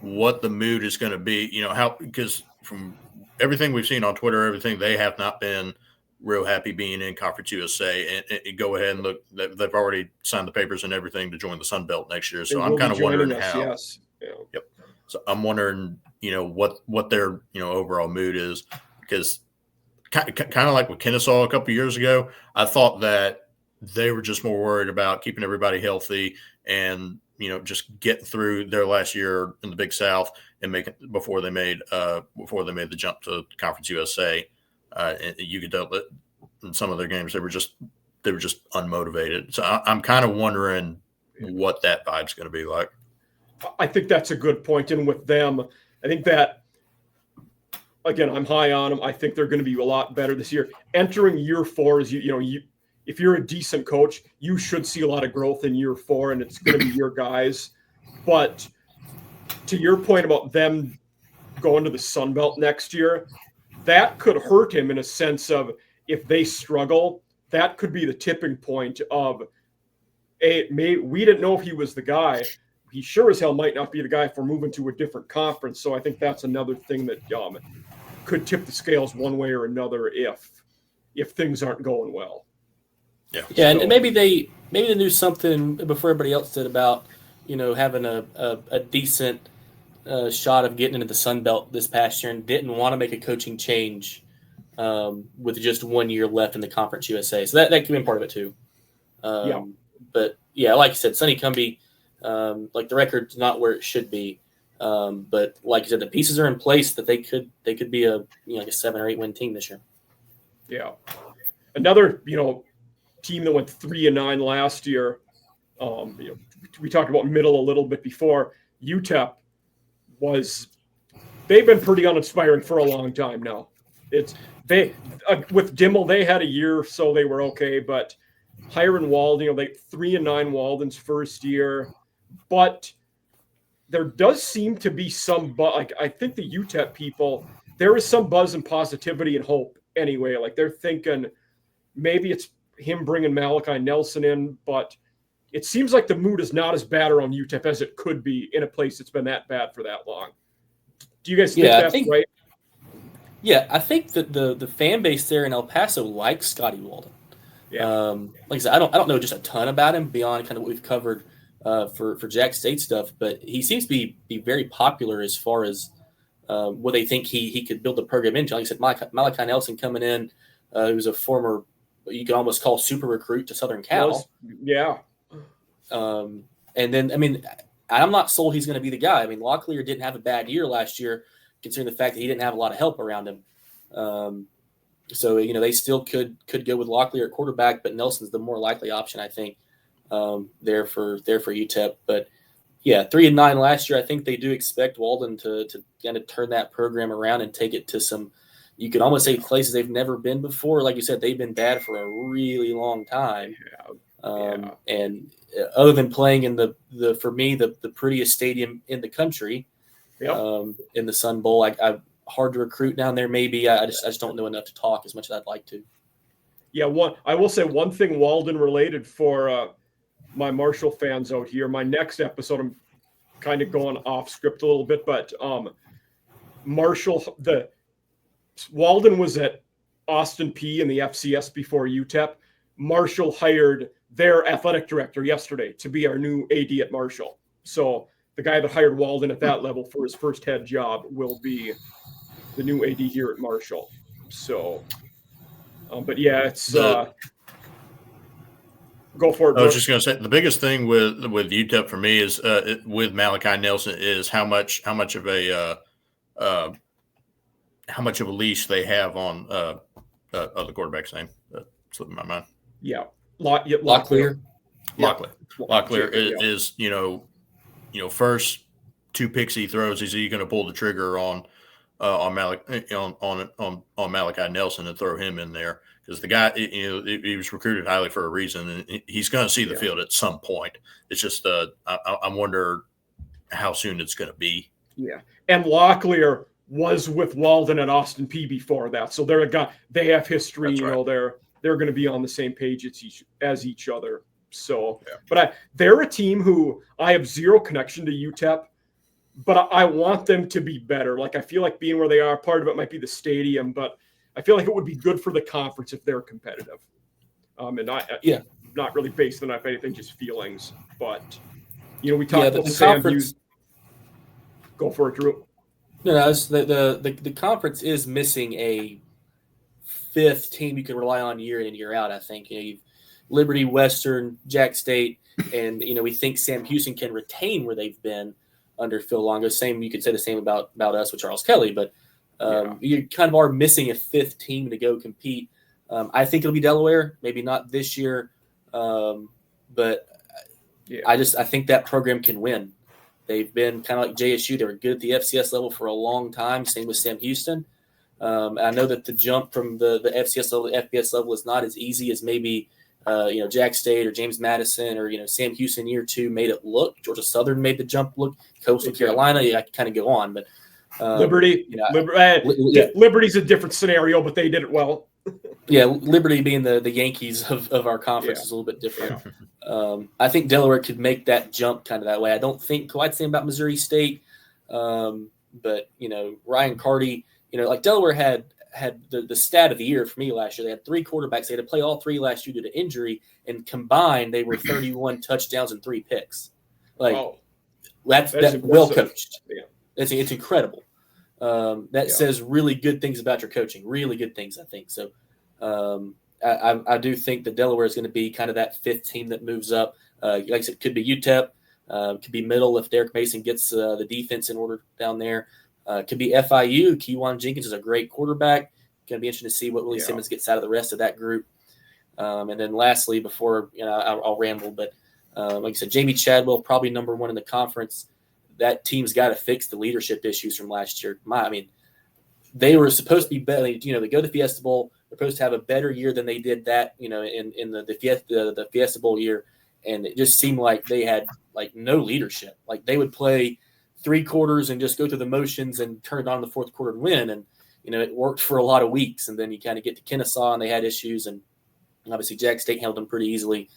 what the mood is going to be. Because from everything we've seen on Twitter, everything, they have not been real happy being in Conference USA. And go ahead and look, they've already signed the papers and everything to join the Sun Belt next year. So I'm kind of wondering how. Yes. Yeah. Yep. So I'm wondering, what their overall mood is, because kind of like with Kennesaw a couple of years ago, I thought that they were just more worried about keeping everybody healthy and just getting through their last year in the Big South and before they made the jump to Conference USA. And you could tell that in some of their games they were just unmotivated. So I'm kind of wondering what that vibe's going to be like. I think that's a good point. And with them, I think that, again, I'm high on them. I think they're going to be a lot better this year. Entering year 4 is if you're a decent coach, you should see a lot of growth in year 4, and it's going to be your guys. But to your point about them going to the Sun Belt next year, that could hurt him in a sense of, if they struggle, that could be the tipping point of, we didn't know if he was the guy. He sure as hell might not be the guy if we're moving to a different conference. So I think that's another thing that could tip the scales one way or another if things aren't going well. Yeah, so, and maybe they knew something before everybody else did about having a decent shot of getting into the Sun Belt this past year, and didn't want to make a coaching change with just 1 year left in the Conference USA. So that could be part of it too. But yeah, like you said, Sonny Cumbie, like the record's not where it should be, but like you said, the pieces are in place that they could be a like a 7 or 8 win team this year. Yeah, another team that went 3-9 last year. We talked about middle a little bit before. UTEP they've been pretty uninspiring for a long time now. With Dimmel, they had a year, so they were okay. But Hiram Walden, they 3-9 Walden's first year, but there does seem to be some I think the UTEP people, there is some buzz and positivity and hope anyway. Like they're thinking maybe it's him bringing Malachi Nelson in, but it seems like the mood is not as bad around UTEP as it could be in a place that's been that bad for that long. Do you guys think that's right? Yeah, I think that the fan base there in El Paso likes Scotty Walden. Yeah. Like I said, I don't know just a ton about him beyond kind of what we've covered for Jax State stuff, but he seems to be very popular as far as what they think he could build the program into. Like I said, Malachi Nelson coming in, who's a former, you could almost call super recruit to Southern Cal. Yeah. And then, I'm not sold he's going to be the guy. Locklear didn't have a bad year last year, considering the fact that he didn't have a lot of help around him. So they still could go with Locklear at quarterback, but Nelson's the more likely option, I think, there for UTEP. But yeah, 3-9 last year. I think they do expect Walden to kind of turn that program around and take it to some, you could almost say, places they've never been before. Like you said, they've been bad for a really long time. And other than playing in for me, the prettiest stadium in the country, in the Sun Bowl, I hard to recruit down there. Maybe I just don't know enough to talk as much as I'd like to. Yeah, I will say one thing Walden related for my Marshall fans out here. My next episode, I'm kind of going off script a little bit, but Walden was at Austin P in the FCS before UTEP. Marshall hired their athletic director yesterday to be our new AD at Marshall. So the guy that hired Walden at that level for his first head job will be the new AD here at Marshall. So, but yeah, it's go for it. I was just going to say the biggest thing with UTEP for me is with Malachi Nelson is how much of a leash they have on the quarterback's name. That slipped my mind. Yeah. Locklear. Locklear is first 2 picks he throws. Is he going to pull the trigger on Malachi Nelson and throw him in there? Because the guy, he was recruited highly for a reason, and he's going to see the field at some point. It's just I wonder how soon it's going to be. Yeah, and Locklear was with Walden at Austin P before that, so they're a guy. They have history. That's right. They're going to be on the same page as each other. So, but they're a team who I have zero connection to UTEP, but I want them to be better. Like, I feel like being where they are, part of it might be the stadium, but I feel like it would be good for the conference if they're competitive. Not really based on anything, just feelings. But, we talked about Sam Hughes. Go for it, Drew. No, the conference is missing a fifth team you can rely on year in and year out. I think you've Liberty, Western, Jax State, and we think Sam Houston can retain where they've been under Phil Longo. You could say the same about us with Charles Kelly, but you kind of are missing a fifth team to go compete. I think it'll be Delaware, maybe not this year, but I think that program can win. They've been kind of like JSU. They were good at the FCS level for a long time. Same with Sam Houston. I know that the jump from the FCS level to FBS level is not as easy as maybe Jax State or James Madison or Sam Houston year 2 made it look. Georgia Southern made the jump look. Coastal Carolina, I can kind of go on, but Liberty's a different scenario, but they did it well. Liberty being the Yankees of our conference is a little bit different. I think Delaware could make that jump kind of that way. I don't think quite the same about Missouri State, but Ryan Carty, like Delaware had the stat of the year for me last year. They had 3 quarterbacks. They had to play all 3 last year due to injury, and combined they were 31 touchdowns and 3 picks. That's well coached. Yeah. It's incredible. That says really good things about your coaching. Really good things, I think. So I do think that Delaware is going to be kind of that fifth team that moves up. Like I said, it could be UTEP, could be middle if Derek Mason gets the defense in order down there. Could be FIU. Kejuan Jenkins is a great quarterback. Going to be interesting to see what Willie Simmons gets out of the rest of that group. And then lastly, before I'll ramble, but like I said, Jamie Chadwell, probably number 1 in the conference. That team's got to fix the leadership issues from last year. They were supposed to be better. They go to Fiesta Bowl. They're supposed to have a better year than they did that, in the Fiesta Bowl year. And it just seemed like they had no leadership. Like they would play 3 quarters and just go through the motions and turn it on in the 4th quarter and win. And, it worked for a lot of weeks. And then you kind of get to Kennesaw and they had issues. And obviously Jack State handled them pretty easily.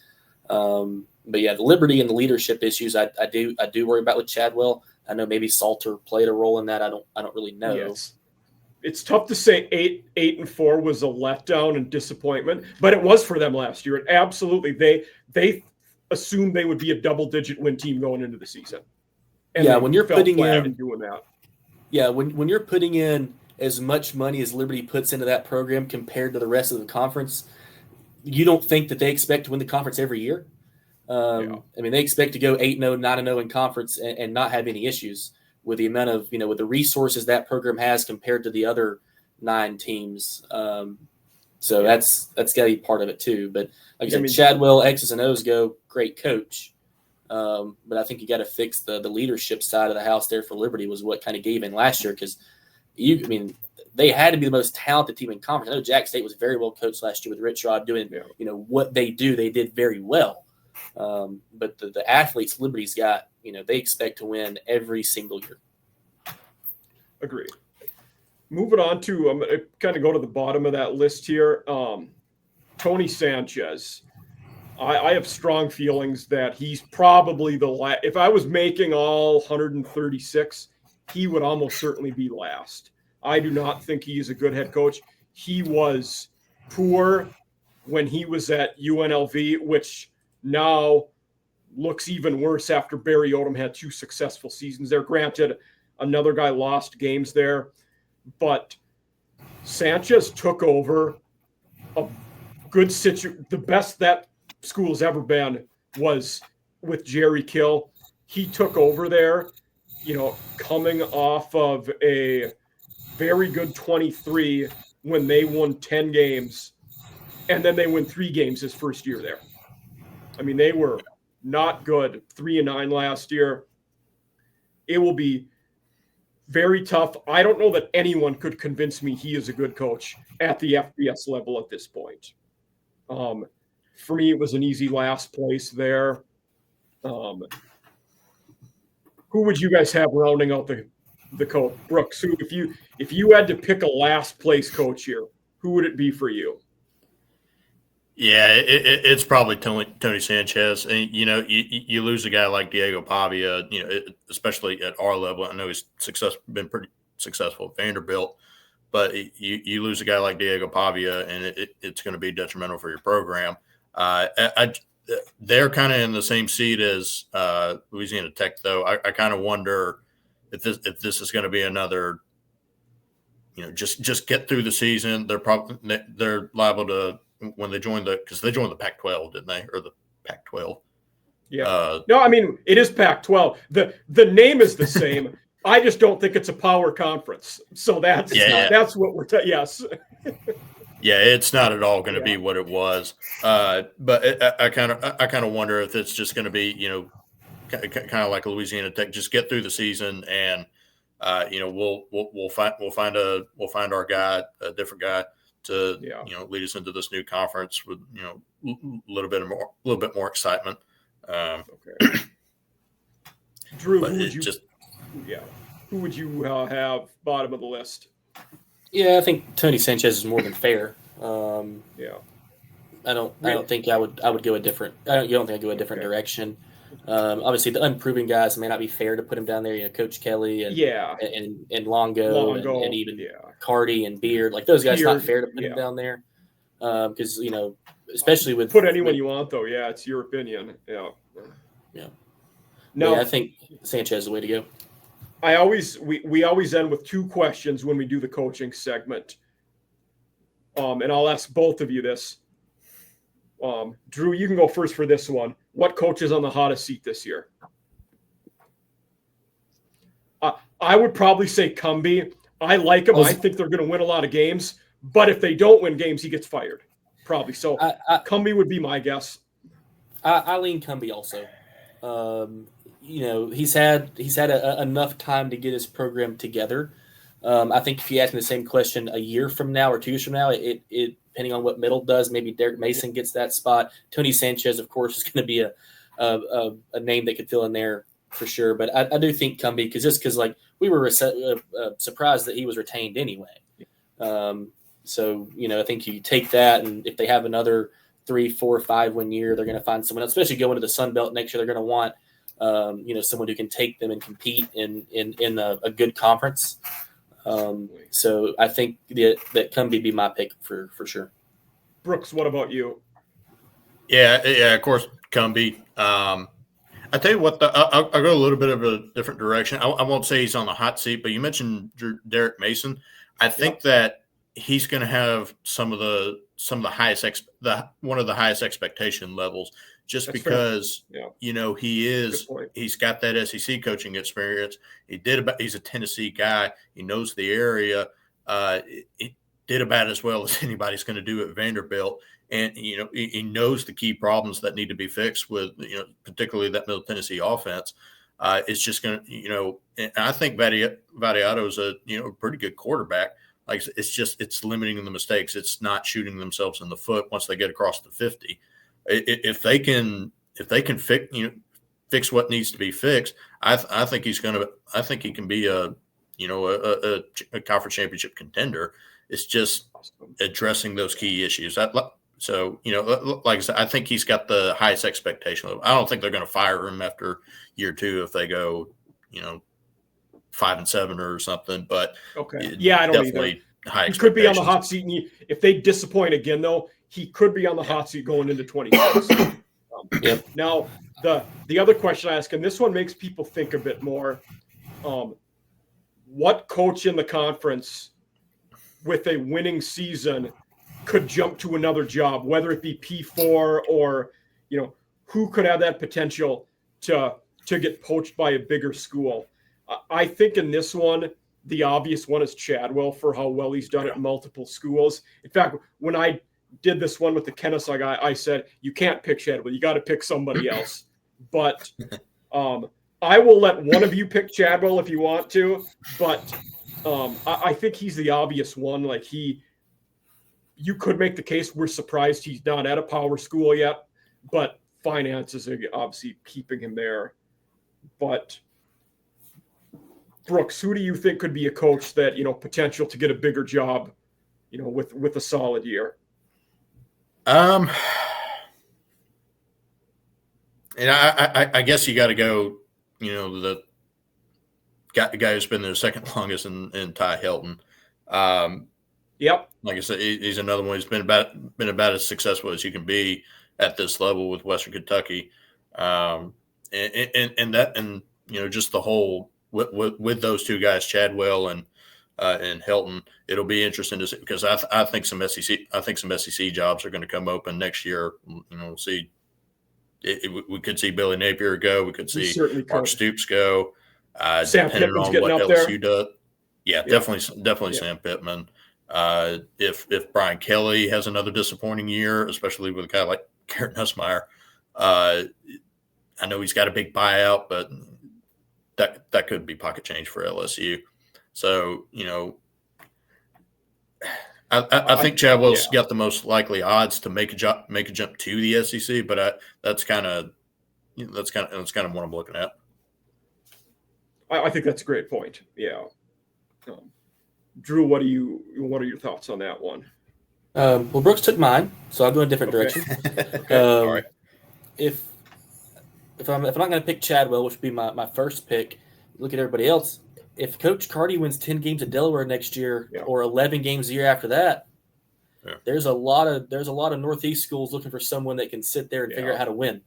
But the Liberty and the leadership issues, I do worry about with Chadwell. I know maybe Salter played a role in that. I don't really know. Yes. It's tough to say 8-4 was a letdown and disappointment, but it was for them last year. And absolutely, they assumed they would be a double-digit win team going into the season. And when you're putting in doing that. Yeah, when you're putting in as much money as Liberty puts into that program compared to the rest of the conference, you don't think that they expect to win the conference every year. They expect to go 8-0, 9-0 in conference and not have any issues with the amount of, with the resources that program has compared to the other 9 teams. So that's got to be part of it too. But like I said, Chadwell, X's and O's go, great coach. But I think you got to fix the leadership side of the house there for Liberty was what kind of gave in last year because they had to be the most talented team in conference. I know Jack State was very well coached last year with Rich Rod doing what they do. They did very well. But the athletes Liberty's got, they expect to win every single year. Agreed. Moving on to, I'm going to kind of go to the bottom of that list here. Tony Sanchez. I have strong feelings that he's probably the last. If I was making all 136, he would almost certainly be last. I do not think he is a good head coach. He was poor when he was at UNLV, which now looks even worse after Barry Odom had 2 successful seasons there. Granted, another guy lost games there, but Sanchez took over a good situation. The best that school's ever been was with Jerry Kill. He took over there, coming off of a very good 23 when they won 10 games, and then they won 3 games his first year there. They were not good. 3-9 last year. It will be very tough. I don't know that anyone could convince me he is a good coach at the FBS level at this point. For me, it was an easy last place there. Who would you guys have rounding out the coach? Brooks, if you had to pick a last place coach here, who would it be for you? Yeah, it's probably Tony Sanchez, and you lose a guy like Diego Pavia, especially at our level. I know he's been pretty successful at Vanderbilt, but you lose a guy like Diego Pavia, and it's going to be detrimental for your program. They're kind of in the same seat as Louisiana Tech, though. I kind of wonder if this is going to be another. Just get through the season. They're liable to. When they joined because they joined the Pac-12, didn't they, or the Pac-12? Yeah. No, I mean it is Pac-12. The name is the same. I just don't think it's a power conference. So that's what we're. Yes. Yeah, it's not at all going to be what it was. But I kind of wonder if it's just going to be kind of like Louisiana Tech. Just get through the season, and we'll find our guy, a different guy, to lead us into this new conference with a little bit more excitement. Okay. Drew, who would you have bottom of the list? Yeah, I think Tony Sanchez is more than fair. I don't think I would go a different. You don't think I'd go a different direction. Obviously, the unproven guys may not be fair to put him down there. Coach Kelly and Longo and even Cardi and Beard, like those guys, not fair to put him down there because especially with put anyone you want though. Yeah, it's your opinion. Yeah. No, I think Sanchez is the way to go. We always end with two questions when we do the coaching segment. And I'll ask both of you this. Drew, you can go first for this one. What coach is on the hottest seat this year? I would probably say Cumbie. I like him. I think they're going to win a lot of games. But if they don't win games, he gets fired. Probably. So Cumbie would be my guess. I lean Cumbie also. He's had enough time to get his program together. I think if you ask me the same question a year from now or 2 years from now, it depending on what Middle does, maybe Derek Mason gets that spot. Tony Sanchez, of course, is going to be a name that could fill in there for sure. But I do think Cumbie because like we were surprised that he was retained anyway. So I think you take that, and if they have another 3, 4, 5 win year, they're going to find someone else, especially going to the Sun Belt next year. They're going to want someone who can take them and compete in a good conference. So I think that Cumbie be my pick for sure. Brooks, what about you? Yeah, of course, Cumbie. I tell you what, I'll go a little bit of a different direction. I won't say he's on the hot seat, but you mentioned Derek Mason. I think that he's going to have some of the highest one of the highest expectation levels, just That's because he's got that SEC coaching experience. He's a Tennessee guy. He knows the area. He did about as well as anybody's going to do at Vanderbilt. And, he knows the key problems that need to be fixed with, particularly that Middle Tennessee offense. It's just going to, and I think Vadiato's a pretty good quarterback. Like it's limiting the mistakes. It's not shooting themselves in the foot once they get across the 50. If they can fix what needs to be fixed, I think he can be a conference championship contender. It's just addressing those key issues. So, like I said, I think he's got the highest expectation level. I don't think they're going to fire him after year 2 if they go, 5-7 or something. But okay, I don't either. He could be on the hot seat, and if they disappoint again, though, he could be on the hot seat going into 2026. Now, the other question I ask, and this one makes people think a bit more. What coach in the conference with a winning season could jump to another job, whether it be P4 or, who could have that potential to get poached by a bigger school? I think in this one, the obvious one is Chadwell for how well he's done at multiple schools. In fact, when I did this one with the Kennesaw guy, I said, you can't pick Chadwell. You got to pick somebody else. But I will let one of you pick Chadwell if you want to. But I think he's the obvious one. Like you could make the case we're surprised he's not at a power school yet, but finances are obviously keeping him there. But Brooks, who do you think could be a coach that, potential to get a bigger job, with a solid year? And I guess you got to go, the guy who's been there the second longest in Ty Hilton. Yep. Like I said, he's another one who's been about as successful as you can be at this level with Western Kentucky. And just the whole with those two guys, Chadwell and Hilton, it'll be interesting to see, because I think some SEC jobs are going to come open next year. We'll see. We could see Billy Napier go. We could see Mark Stoops go. Sam Depending Pittman's on getting what up LSU there. does. Yeah, definitely Sam Pittman. If Brian Kelly has another disappointing year, especially with a guy like Garrett Nussmeier, I know he's got a big buyout, but that could be pocket change for LSU. So, I think Chadwell's got the most likely odds to make a jump to the SEC, but that's kind of what I'm looking at. I think that's a great point. Yeah. Drew, what are your thoughts on that one? Well, Brooks took mine, so I'll go in a different direction. All right. If I'm not going to pick Chadwell, which would be my first pick, look at everybody else. If Coach Carty wins 10 games at Delaware next year, or 11 games a year after that, there's a lot of Northeast schools looking for someone that can sit there and figure out how to win.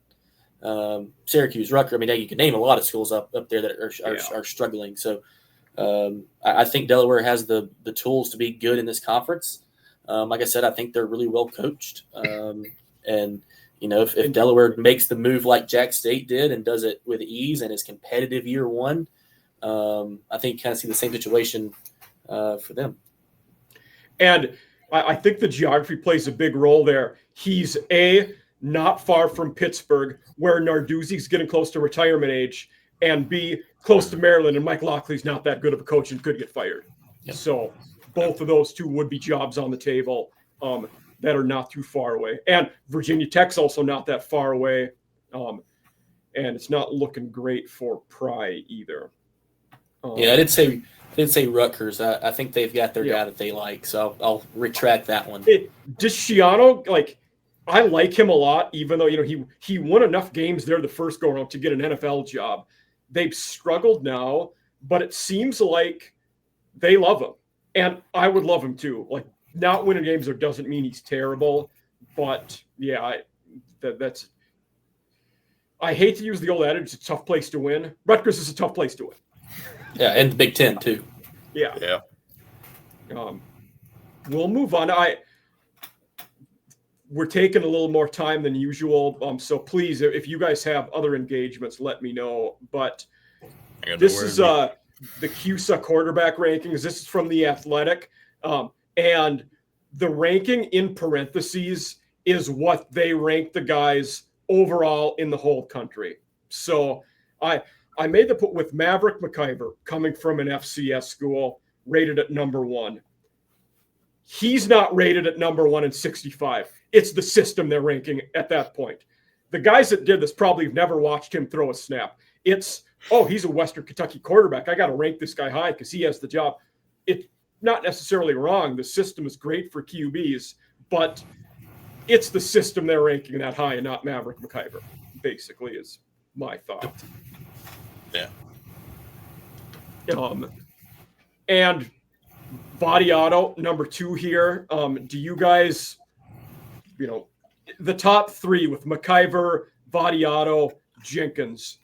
Syracuse, Rutgers. I mean, you can name a lot of schools up there that are struggling. So I think Delaware has the tools to be good in this conference. Like I said, I think they're really well coached. And if Delaware makes the move like Jax State did and does it with ease and is competitive year one, I think you kind of see the same situation for them. And I think the geography plays a big role there. He's not far from Pittsburgh, where Narduzzi's getting close to retirement age, and B, close to Maryland, and Mike Lockley's not that good of a coach and could get fired. Yep. So both of those two would be jobs on the table that are not too far away. And Virginia Tech's also not that far away, and it's not looking great for Pry either. I did say Rutgers. I think they've got their guy that they like, so I'll retract that one. Desciano, I like him a lot, even though he won enough games there the first go around to get an NFL job. They've struggled now, but it seems like they love him, and I would love him too. Like, not winning games there doesn't mean he's terrible, but that's. I hate to use the old adage, it's a tough place to win. Rutgers is a tough place to win. Yeah, and the Big Ten too. Yeah. We'll move on. We're taking a little more time than usual, so please, if you guys have other engagements, let me know. But this is the CUSA quarterback rankings. This is from The Athletic, and the ranking in parentheses is what they rank the guys overall in the whole country. So I made the put with Maverick McIver coming from an FCS school, rated at number 1. He's not rated at number 1 in 65. It's the system they're ranking at that point. The guys that did this probably have never watched him throw a snap. It's, he's a Western Kentucky quarterback. I got to rank this guy high because he has the job. It's not necessarily wrong. The system is great for QBs, but it's the system they're ranking that high and not Maverick McIver, basically, is my thought. Yeah. And Vadiato, number 2 here. Do you guys, the top 3 with McIver, Vadiato, Jenkins,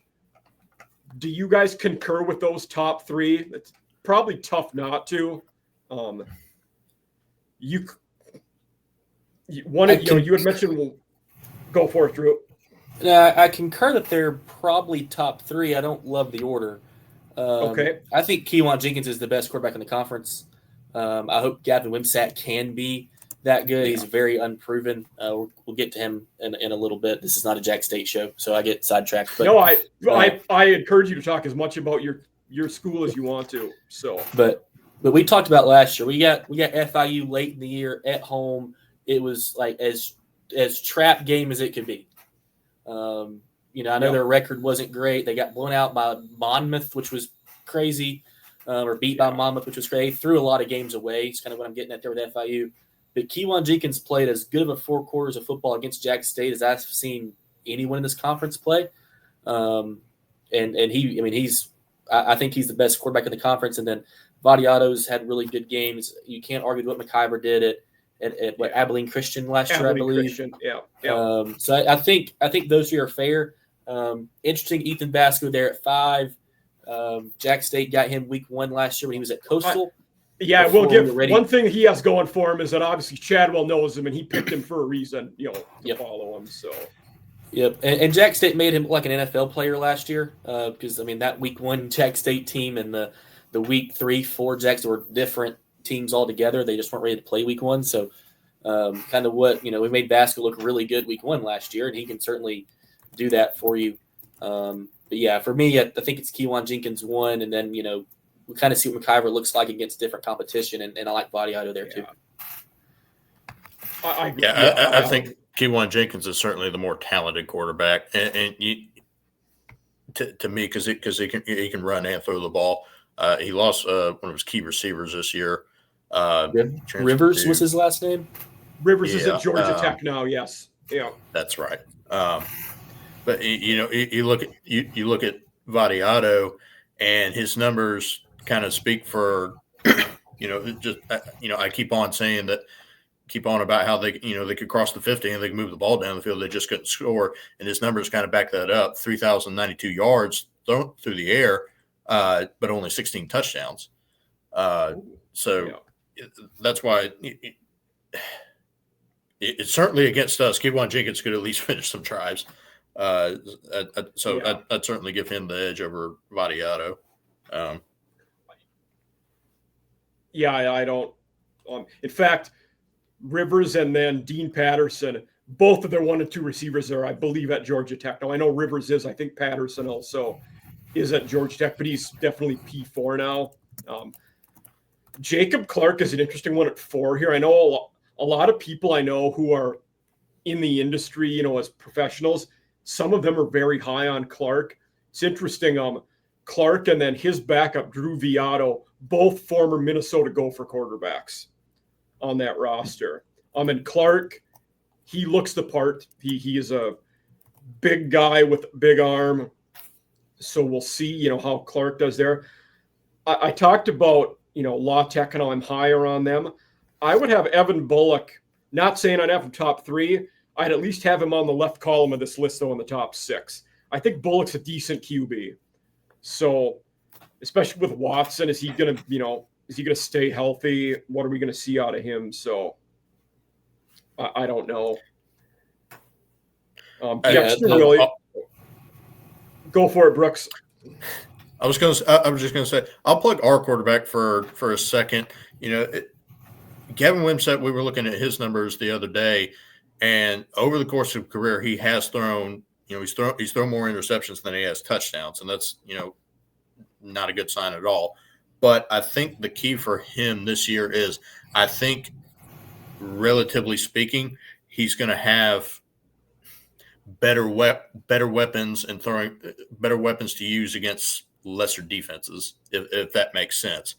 do you guys concur with those top 3? It's probably tough not to. You had mentioned, go for it, Drew. I concur that they're probably top 3. I don't love the order. Okay. I think Keewan Jenkins is the best quarterback in the conference. I hope Gavin Wimsatt can be that good. He's very unproven. We'll get to him in a little bit. This is not a Jax State show, so I get sidetracked. But, no, I encourage you to talk as much about your school as you want to. So, but we talked about last year. We got FIU late in the year at home. It was like as trap game as it could be. I know their record wasn't great. They got blown out by Monmouth, which was crazy, or beat by Monmouth, which was crazy. Threw a lot of games away. It's kind of what I'm getting at there with FIU. But Kewan Jenkins played as good of a 4 quarters of football against Jax State as I've seen anyone in this conference play. And I think he's the best quarterback in the conference. And then Vadiato's had really good games. You can't argue what McIver did at Abilene Christian last year, I believe. Christian. Yeah. So I think those 3 are fair. Interesting, Ethan Basco there at 5. Jax State got him week 1 last year when he was at Coastal. We'll give one thing he has going for him is that obviously Chadwell knows him and he picked him for a reason, to follow him. So. Yep, and Jax State made him like an NFL player last year because that week 1 Jax State team and the week 3, 4 Jax were different teams altogether. They just weren't ready to play week 1. So kind of what we made Basco look really good week 1 last year, and he can certainly do that for you. But yeah, for me, I think it's Kewan Jenkins 1, and then we kind of see what McIver looks like against different competition, and I like Vadiato there too. I think Kewan Jenkins is certainly the more talented quarterback, and to me, because he can run and throw the ball. He lost one of his key receivers this year. Rivers was his last name. Rivers is at Georgia Tech now. Yes, that's right. But you look at Vadiato, and his numbers kind of speak for I keep on about how they could cross the 50 and they can move the ball down the field. They just couldn't score, and his numbers kind of back that up. 3,092 yards thrown through the air, but only 16 touchdowns. That's why it's certainly against us. Kewan Jenkins could at least finish some drives. I'd certainly give him the edge over Vadiato. I don't. In fact, Rivers and then Dean Patterson, both of their 1 and 2 receivers are, I believe, at Georgia Tech. Now, I know Rivers is. I think Patterson also is at Georgia Tech, but he's definitely P4 now. Jacob Clark is an interesting one at 4 here. I know a lot of people I know who are in the industry, as professionals. Some of them are very high on Clark. It's interesting. Clark and then his backup, Drew Viato, both former Minnesota Gopher quarterbacks on that roster. And Clark, he looks the part. He is a big guy with a big arm. So we'll see, how Clark does there. I talked about, La Tech and I'm higher on them. I would have Evan Bullock, not saying I'd have him top 3. I'd at least have him on the left column of this list, though, in the top 6. I think Bullock's a decent QB. So, especially with Watson, is he going to stay healthy? What are we going to see out of him? So, I don't know. Go for it, Brooks. I was just going to say, I'll plug our quarterback for a second. Gavin Wimsatt, we were looking at his numbers the other day, and over the course of career, he has thrown, he's thrown more interceptions than he has touchdowns, and that's, not a good sign at all. But I think the key for him this year is, I think, relatively speaking, he's going to have better weapons and throwing better weapons to use against lesser defenses, if that makes sense.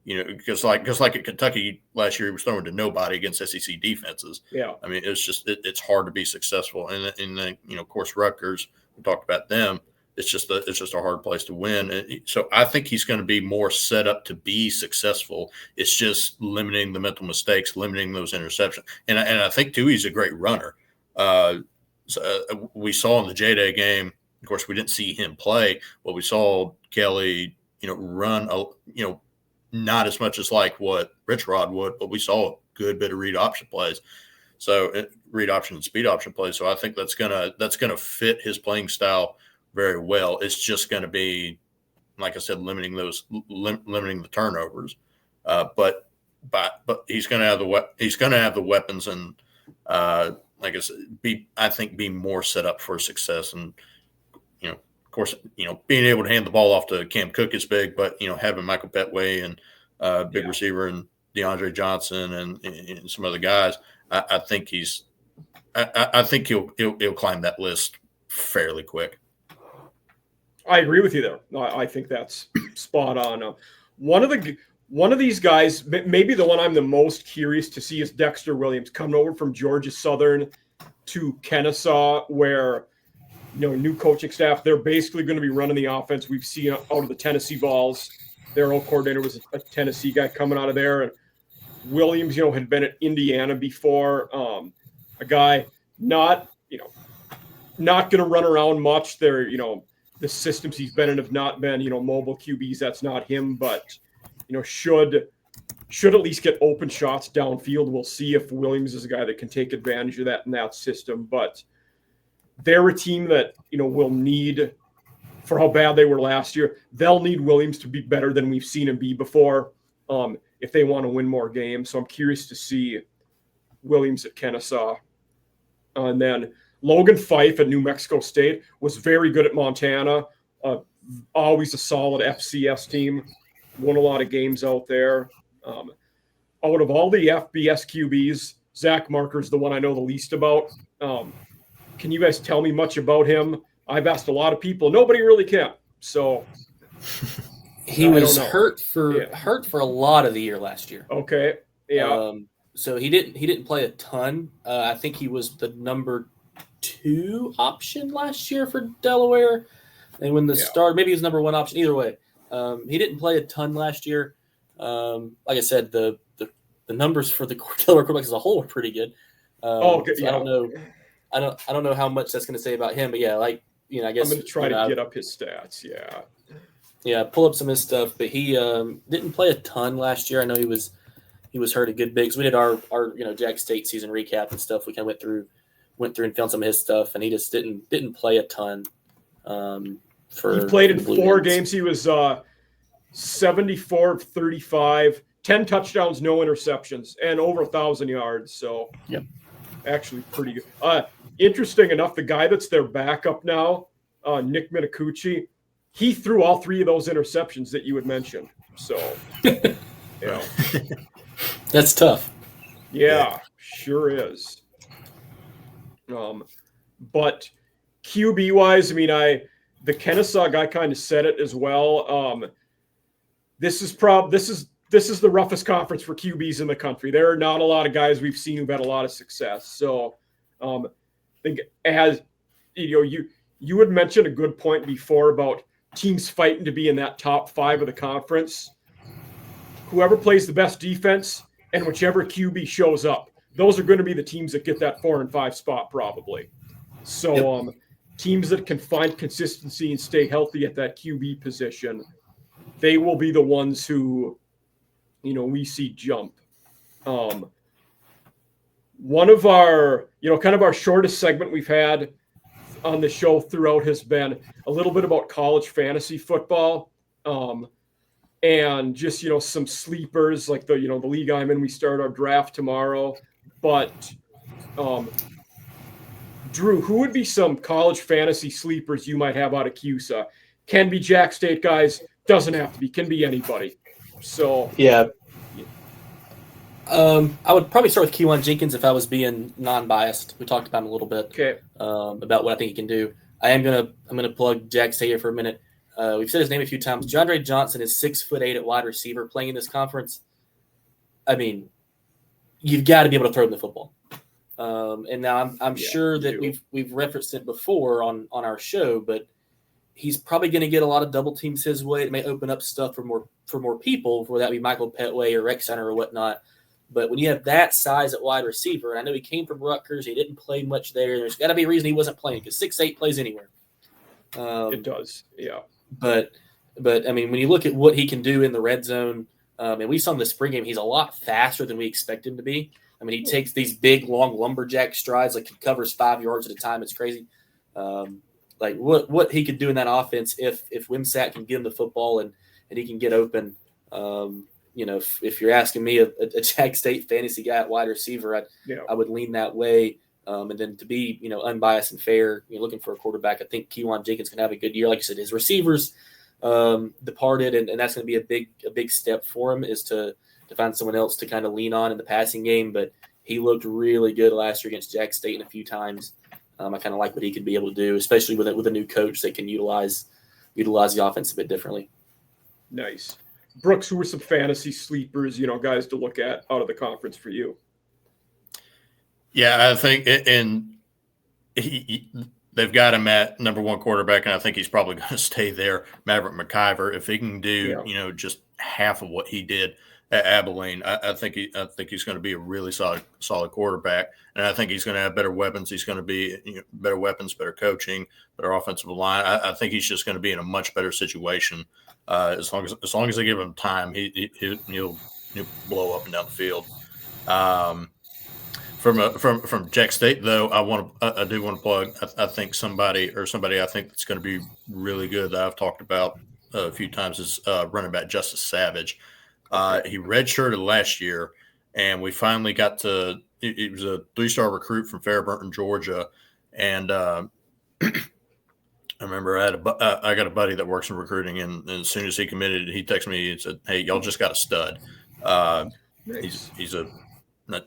Because like at Kentucky last year, he was throwing to nobody against SEC defenses. Yeah, I mean, it's just it's hard to be successful. And then of course, Rutgers, we talked about them. It's just a hard place to win. And so I think he's going to be more set up to be successful. It's just limiting the mental mistakes, limiting those interceptions. And I think too, he's a great runner. We saw in the J-Day game. Of course, we didn't see him play, but we saw Kelly, run not as much as like what Rich Rod would, but we saw a good bit of read option plays. So read option and speed option plays. So I think that's gonna fit his playing style very well. It's just going to be, like I said, limiting the turnovers. But he's going to have the weapons and like I said, be more set up for success. And of course, being able to hand the ball off to Cam Cook is big, but having Michael Petway and big receiver and DeAndre Johnson and some other guys, I think he'll climb that list fairly quick. I agree with you there. I think that's spot on. One of One of these guys, maybe the one I'm the most curious to see, is Dexter Williams coming over from Georgia Southern to Kennesaw, where new coaching staff. They're basically going to be running the offense we've seen out of the Tennessee Vols. Their old coordinator was a Tennessee guy coming out of there, and Williams, had been at Indiana before. A guy not going to run around much. They're the systems he's been in have not been mobile QBs. That's not him, but should at least get open shots downfield. We'll see if Williams is a guy that can take advantage of that in that system. But they're a team that will need, for how bad they were last year, they'll need Williams to be better than we've seen him be before if they want to win more games. So I'm curious to see Williams at Kennesaw. And then Logan Fife at New Mexico State was very good at Montana. Always a solid FCS team. Won a lot of games out there. Out of all the FBS QBs, Zach Marker's the one I know the least about. Can you guys tell me much about him? I've asked a lot of people. Nobody really can. So he was hurt for a lot of the year last year. Okay. Yeah. So he didn't play a ton. I think he was the number 2 option last year for Delaware. And when the start, maybe he was number 1 option. Either way, he didn't play a ton last year. Like I said, the numbers for the Delaware quarterbacks as a whole are pretty good. So I don't know. I don't know how much that's going to say about him, but yeah, I guess I'm going to try to get up his stats. Yeah, pull up some of his stuff, but he didn't play a ton last year. I know he was hurt a good bit because we did our Jax State season recap and stuff. We kind of went through and found some of his stuff, and he just didn't play a ton. He played in 4 games. He was 74 of 35, 10 touchdowns, no interceptions, and over 1,000 yards. So actually pretty good. Interesting enough, the guy that's their backup now, Nick Minicucci, he threw all 3 of those interceptions that you had mentioned. So, that's tough. Yeah, sure is. But QB wise, the Kennesaw guy kind of said it as well. This is the roughest conference for QBs in the country. There are not a lot of guys we've seen who've had a lot of success. So, I think as you had mentioned a good point before about teams fighting to be in that top 5 of the conference. Whoever plays the best defense and whichever QB shows up, those are going to be the teams that get that 4 and 5 spot probably. So teams that can find consistency and stay healthy at that QB position, they will be the ones who, we see jump. One of our, kind of our shortest segment we've had on the show throughout has been a little bit about college fantasy football. And just, some sleepers like the league I'm in. We start our draft tomorrow. But, Drew, who would be some college fantasy sleepers you might have out of CUSA? Can be Jax State guys. Doesn't have to be. Can be anybody. So yeah. I would probably start with Kewan Jenkins if I was being non-biased. We talked about him a little bit. Okay. About what I think he can do. I'm gonna plug Jax State here for a minute. We've said his name a few times. Jondre Johnson is 6'8" at wide receiver playing in this conference. You've got to be able to throw him the football. And now I'm sure that we've referenced it before on our show, but he's probably going to get a lot of double teams his way. It may open up stuff for more people, whether that be Michael Petway or Rex Center or whatnot. But when you have that size at wide receiver, and I know he came from Rutgers, he didn't play much there. There's got to be a reason he wasn't playing because 6'8" plays anywhere. It does, yeah. But when you look at what he can do in the red zone, and we saw in the spring game, he's a lot faster than we expect him to be. He takes these big, long lumberjack strides, like he covers 5 yards at a time. It's crazy. Like what he could do in that offense if Wimsatt can get him the football and he can get open. If you're asking me, a Jax State fantasy guy at wide receiver, I would lean that way. And then to be, unbiased and fair, looking for a quarterback, I think Kewan Jenkins can have a good year. Like I said, his receivers departed, and that's going to be a big step for him is to find someone else to kind of lean on in the passing game. But he looked really good last year against Jax State in a few times. I kind of like what he could be able to do, especially with a new coach that can utilize the offense a bit differently. Nice. Brooks, who are some fantasy sleepers, guys to look at out of the conference for you? Yeah, I think, and they've got him at number one quarterback, and I think he's probably going to stay there. Maverick McIver, if he can do, just half of what he did at Abilene, I think he's going to be a really solid quarterback, and I think he's going to have better weapons. He's going to be better weapons, better coaching, better offensive line. I think he's just going to be in a much better situation as long as they give him time. He'll blow up and down the field. From Jax State, though, I do want to plug. I think somebody I think that's going to be really good that I've talked about a few times is running back Justice Savage. He redshirted last year, and we finally got to. He was a 3-star recruit from Fairburton, Georgia, and I remember I got a buddy that works in recruiting, and as soon as he committed, he texted me and said, "Hey, y'all just got a stud." Nice. He's a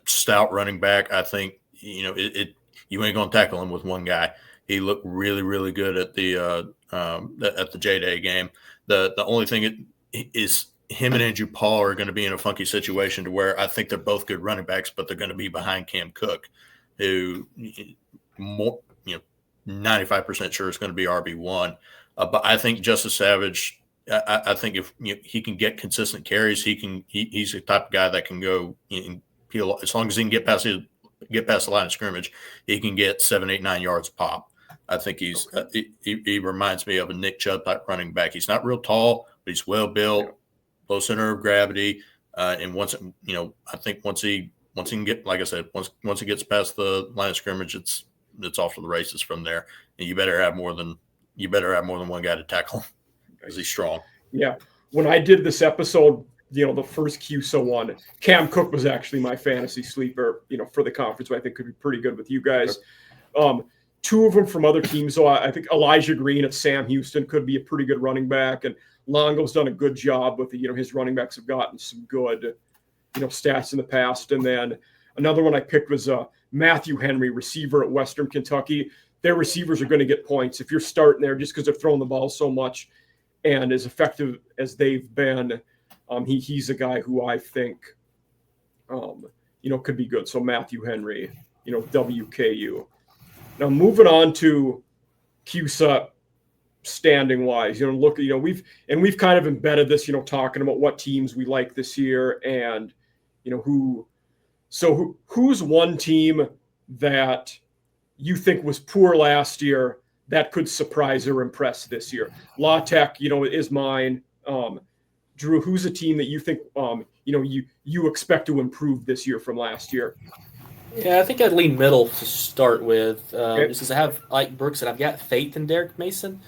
stout running back. I think you ain't gonna tackle him with one guy. He looked really, really good at the J-Day game. The only thing is him and Andrew Paul are going to be in a funky situation to where I think they're both good running backs, but they're going to be behind Cam Cook, who 95% sure is going to be RB1. But I think Justice Savage. I think if he can get consistent carries, he's the type of guy that can go. As long as he can get past the line of scrimmage, he can get 7, 8, 9 yards a pop. I think he reminds me of a Nick Chubb type running back. He's not real tall, but he's well built, low center of gravity, and I think once he can get, like I said, once he gets past the line of scrimmage, it's off to the races from there. And you better have more than one guy to tackle him because he's strong. Yeah, when I did this episode, the first CUSA one, Cam Cook was actually my fantasy sleeper, for the conference, who I think could be pretty good with you guys. Two of them from other teams, though. I think Elijah Green at Sam Houston could be a pretty good running back, and Longo's done a good job with his running backs have gotten some good, stats in the past. And then another one I picked was Matthew Henry, receiver at Western Kentucky. Their receivers are going to get points if you're starting there just because they're throwing the ball so much, and as effective as they've been. He's a guy who I think, could be good. So Matthew Henry, WKU. Now moving on to CUSA standing wise, we've kind of embedded this, talking about what teams we like this year and, who's one team that you think was poor last year that could surprise or impress this year? La Tech, is mine. Drew, who's a team that you think, you expect to improve this year from last year? Yeah, I think I'd lean middle to start with. Just because I have, like Brooks said, I've got faith in Derek Mason.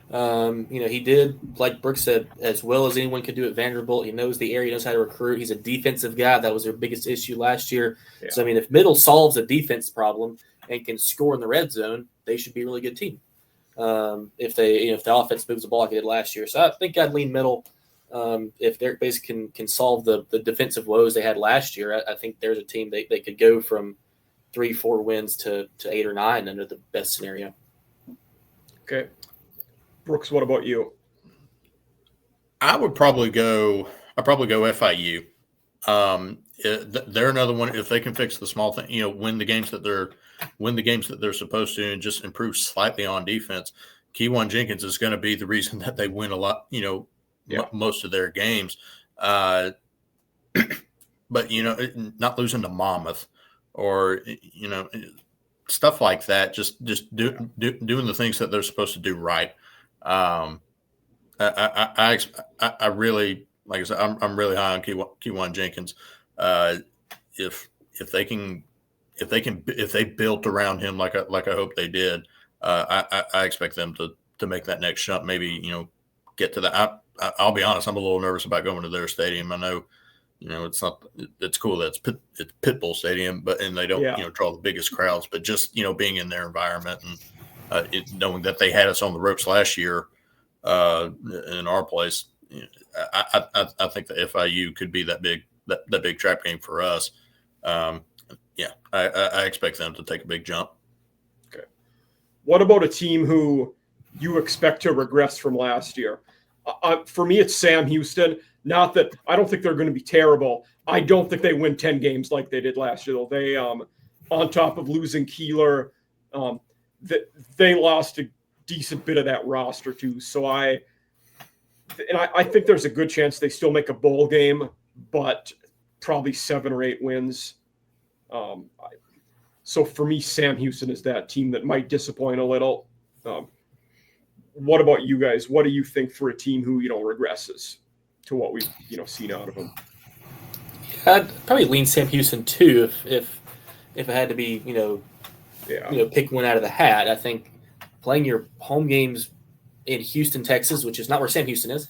He did, like Brooks said, as well as anyone could do at Vanderbilt. He knows the area, knows how to recruit. He's a defensive guy. That was their biggest issue last year. Yeah. So, if middle solves a defense problem and can score in the red zone, they should be a really good team. If the offense moves the ball like they did last year. So I think I'd lean middle. If Derek Mason can solve the defensive woes they had last year, I think there's a team they could go from 3-4 wins to 8 or 9 under the best scenario. Okay. Brooks, what about you? I'd probably go FIU. They're another one. If they can fix the small thing, win the games that they're supposed to, and just improve slightly on defense. Keywan Jenkins is going to be the reason that they win a lot. Most of their games, but not losing to Monmouth or stuff like that. Just doing the things that they're supposed to do right. I really, like I said, I'm really high on Keywan Jenkins. If they built around him like I hope they did, I expect them to make that next jump. Maybe get to that. I'll be honest, I'm a little nervous about going to their stadium. I know, it's cool that it's Pitbull Stadium, and they don't, draw the biggest crowds, but just, being in their environment and knowing that they had us on the ropes last year in our place, I think the FIU could be that big trap game for us. I expect them to take a big jump. Okay. What about a team who you expect to regress from last year? For me, it's Sam Houston. Not that I don't think they're going to be terrible. I don't think they win 10 games like they did last year, though. They, on top of losing Keeler, they lost a decent bit of that roster too. So I think there's a good chance they still make a bowl game, but probably 7 or 8 wins. So for me, Sam Houston is that team that might disappoint a little. What about you guys? What do you think for a team who, regresses to what we've, seen out of them? I'd probably lean Sam Houston too if it had to be, pick one out of the hat. I think playing your home games in Houston, Texas, which is not where Sam Houston is,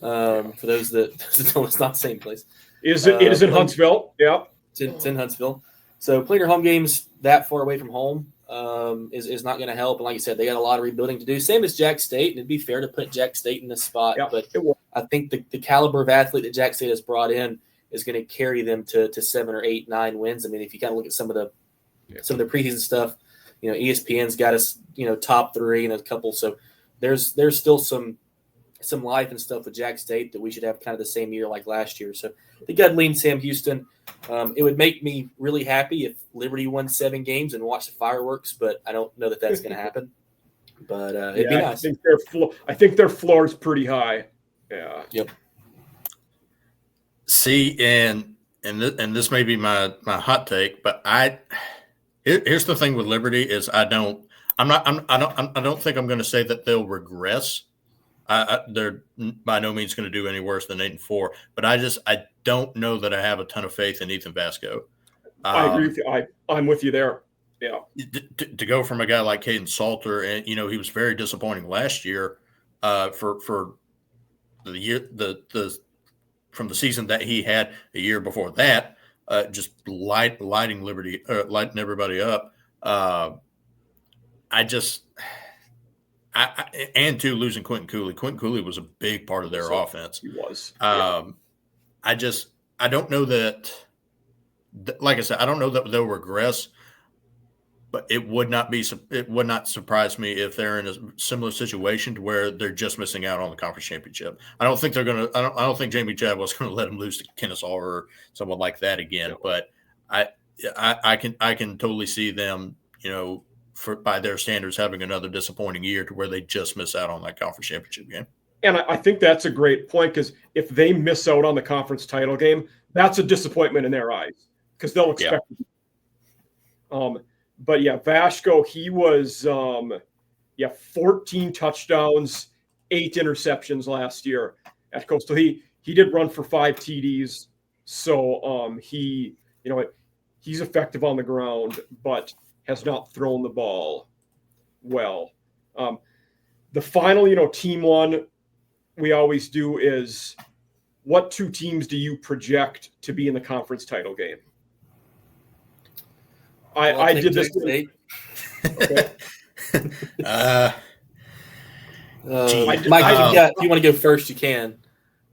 for those that don't, it's not the same place. It is in Huntsville. Yeah. It's in Huntsville. So playing your home games that far away from home is not going to help. And like you said, they got a lot of rebuilding to do. Same as Jax State. And it'd be fair to put Jax State in this spot. Yeah, but I think the caliber of athlete that Jax State has brought in is going to carry them to 7 or 8, 9 wins. I mean, if you kind of look at some of the preseason stuff, ESPN's got us, top 3 and a couple. So there's still some life and stuff with Jax State that we should have kind of the same year like last year. So I think I'd lean Sam Houston. It would make me really happy if Liberty won 7 games and watched the fireworks, but I don't know that that's going to happen. But it'd be nice. I think their floor is pretty high. Yeah. Yep. See, and this may be my hot take, but here's the thing with Liberty is I don't think I'm going to say that they'll regress. They're by no means going to do any worse than 8-4, but I don't know that I have a ton of faith in Ethan Vasco. I agree with you. I'm with you there. Yeah. To go from a guy like Caden Salter, and he was very disappointing last year for the year from the season that he had a year before that, just lighting everybody up. And losing Quentin Cooley. Quentin Cooley was a big part of their offense. He was. I don't know that, like I said, I don't know that they'll regress, but it would not surprise me if they're in a similar situation to where they're just missing out on the conference championship. I don't think they're going to. I don't think Jamie Chadwell's going to let them lose to Kennesaw or someone like that again. No. But I can totally see them, by their standards, having another disappointing year to where they just miss out on that conference championship game. And I think that's a great point, because if they miss out on the conference title game, that's a disappointment in their eyes, because they'll expect it. But yeah, Vasco, he was 14 touchdowns, 8 interceptions last year at Coastal. He did run for 5 TDs, so he's effective on the ground, but has not thrown the ball well. The final, team one we always do is, what 2 teams do you project to be in the conference title game? I did this. Okay. Mike, if you want to go first, you can.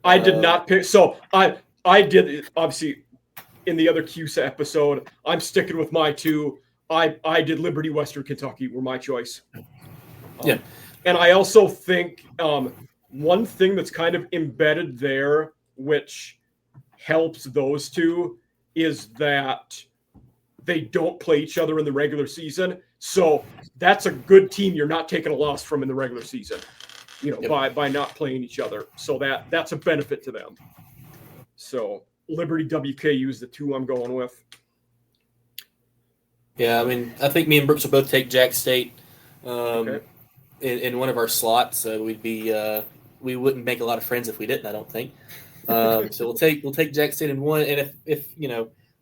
I did not pick. So I did, obviously, in the other CUSA episode. I'm sticking with my 2. I did Liberty, Western Kentucky were my choice. Yeah. And I also think one thing that's kind of embedded there, which helps those 2, is that they don't play each other in the regular season. So that's a good team you're not taking a loss from in the regular season, by not playing each other. So that's a benefit to them. So Liberty, WKU is the 2 I'm going with. Yeah, I mean, I think me and Brooks will both take Jax State in one of our slots. So we wouldn't make a lot of friends if we didn't, I don't think. So we'll take Jax State in one, and if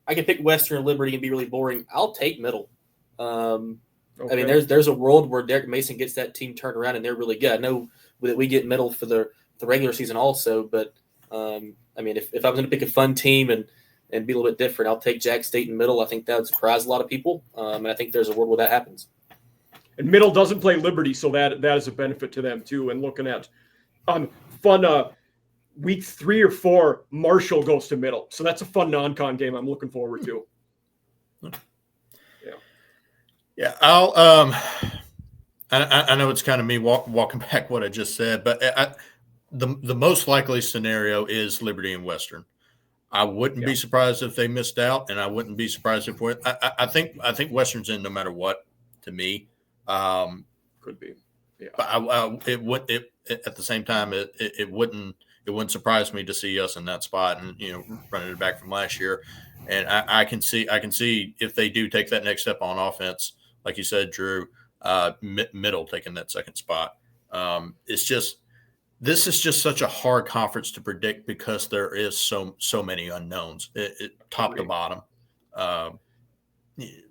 I can pick Western or Liberty and be really boring, I'll take Middle. I mean, there's a world where Derek Mason gets that team turned around and they're really good. I know that we get Middle for the regular season also, but I mean, if I was going to pick a fun team and be a little bit different, I'll take Jax State and Middle. I think that would surprise a lot of people, and I think there's a world where that happens. And Middle doesn't play Liberty, so that is a benefit to them too. And looking at fun week 3 or 4, Marshall goes to Middle, so that's a fun non-con game I'm looking forward to. Yeah, I'll I know it's kind of me walking back what I just said, but the most likely scenario is Liberty and Western. I wouldn't be surprised if they missed out, and I wouldn't be surprised if I think Western's in no matter what. To me, Could be, yeah. But it at the same time it wouldn't surprise me to see us in that spot and running it back from last year. And I can see if they do take that next step on offense, like you said, Drew, middle taking that second spot. This is just such a hard conference to predict because there is so many unknowns, top to bottom.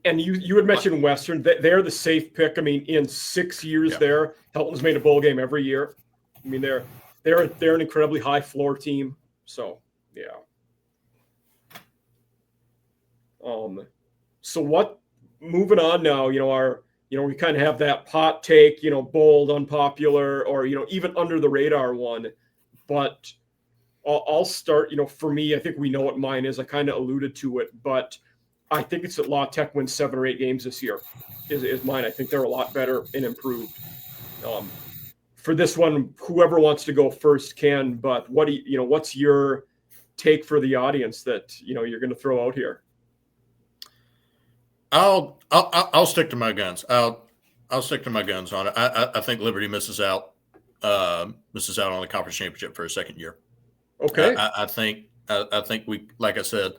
And you had mentioned Western. They're the safe pick. I mean, in 6 years there, Helton's made a bowl game every year. I mean, they're an incredibly high floor team. So yeah. So what? Moving on now. We kind of have that hot take, bold, unpopular, or, even under the radar one. But I'll start, for me, I think we know what mine is. I kind of alluded to it, but I think it's that La Tech wins 7 or 8 games this year is mine. I think they're a lot better and improved. For this one, whoever wants to go first can, but what's your take for the audience that, you're going to throw out here? I'll stick to my guns. I'll stick to my guns on it. I think Liberty misses out on the conference championship for a second year. Okay. I think we, like I said,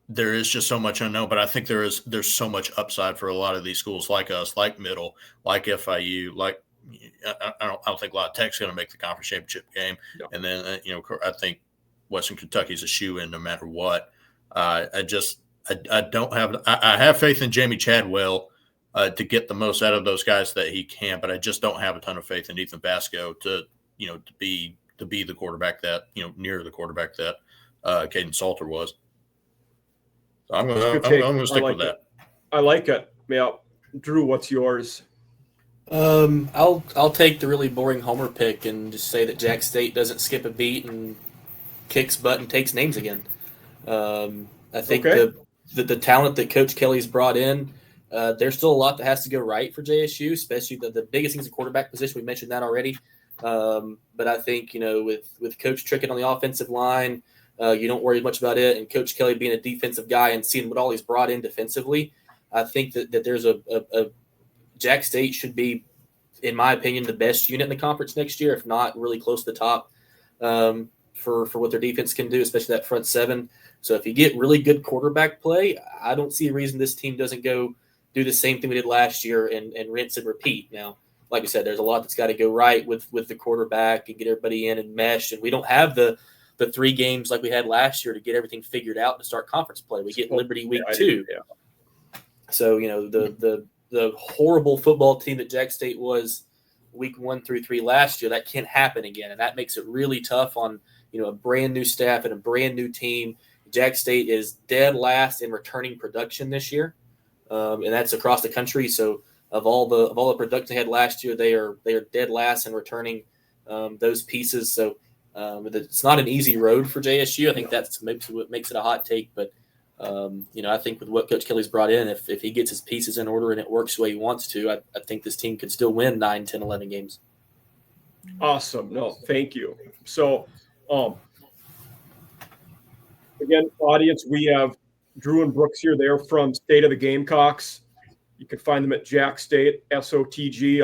there is just so much unknown, but I think there's so much upside for a lot of these schools like us, like Middle, like FIU, like I don't think La Tech's going to make the conference championship game. No. And then I think Western Kentucky's a shoe-in no matter what. I don't have – I have faith in Jamie Chadwell to get the most out of those guys that he can, but I just don't have a ton of faith in Ethan Basco to be the quarterback that, near the quarterback that Caden Salter was. So I'm going to stick with that. I like it. Yeah. Drew, what's yours? I'll take the really boring homer pick and just say that Jax State doesn't skip a beat and kicks butt and takes names again. I think the talent that Coach Kelly's brought in, there's still a lot that has to go right for JSU, especially the biggest thing is the quarterback position. We mentioned that already. But I think, with Coach Trickett on the offensive line, you don't worry much about it. And Coach Kelly being a defensive guy and seeing what all he's brought in defensively, I think that there's a Jax State should be, in my opinion, the best unit in the conference next year, if not really close to the top for what their defense can do, especially that front seven. So if you get really good quarterback play, I don't see a reason this team doesn't go do the same thing we did last year and rinse and repeat. Now, like I said, there's a lot that's got to go right with the quarterback and get everybody in and mesh. And we don't have the 3 games like we had last year to get everything figured out to start conference play. We get Liberty week 2. Yeah. So, the horrible football team that Jax State was week 1 through 3 last year, that can't happen again. And that makes it really tough on, a brand new staff and a brand new team. Jax State is dead last in returning production this year. And that's across the country. So of all the production they had last year, they are dead last in returning those pieces. So it's not an easy road for JSU. I think that's what makes it a hot take. But I think with what Coach Kelly's brought in, if he gets his pieces in order and it works the way he wants to, I think this team could still win 9, 10, 11 games. Awesome. No, thank you. So, again, audience, we have Drew and Brooks here. They're from State of the Gamecocks. You can find them at Jax State, SOTG.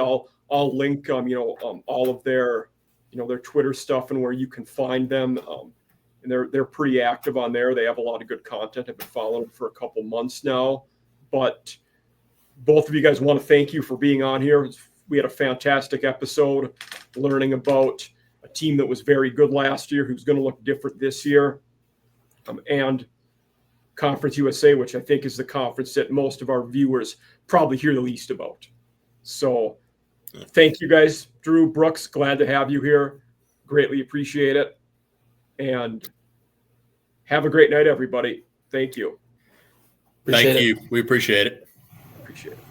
I'll link, all of their, their Twitter stuff and where you can find them. And they're pretty active on there. They have a lot of good content. I've been following them for a couple months now. But both of you guys, want to thank you for being on here. We had a fantastic episode learning about a team that was very good last year, who's going to look different this year, and Conference USA, which I think is the conference that most of our viewers probably hear the least about. So thank you guys. Drew, Brooks, glad to have you here. Greatly appreciate it. And have a great night, everybody. Thank you. Thank you. We appreciate it. Appreciate it.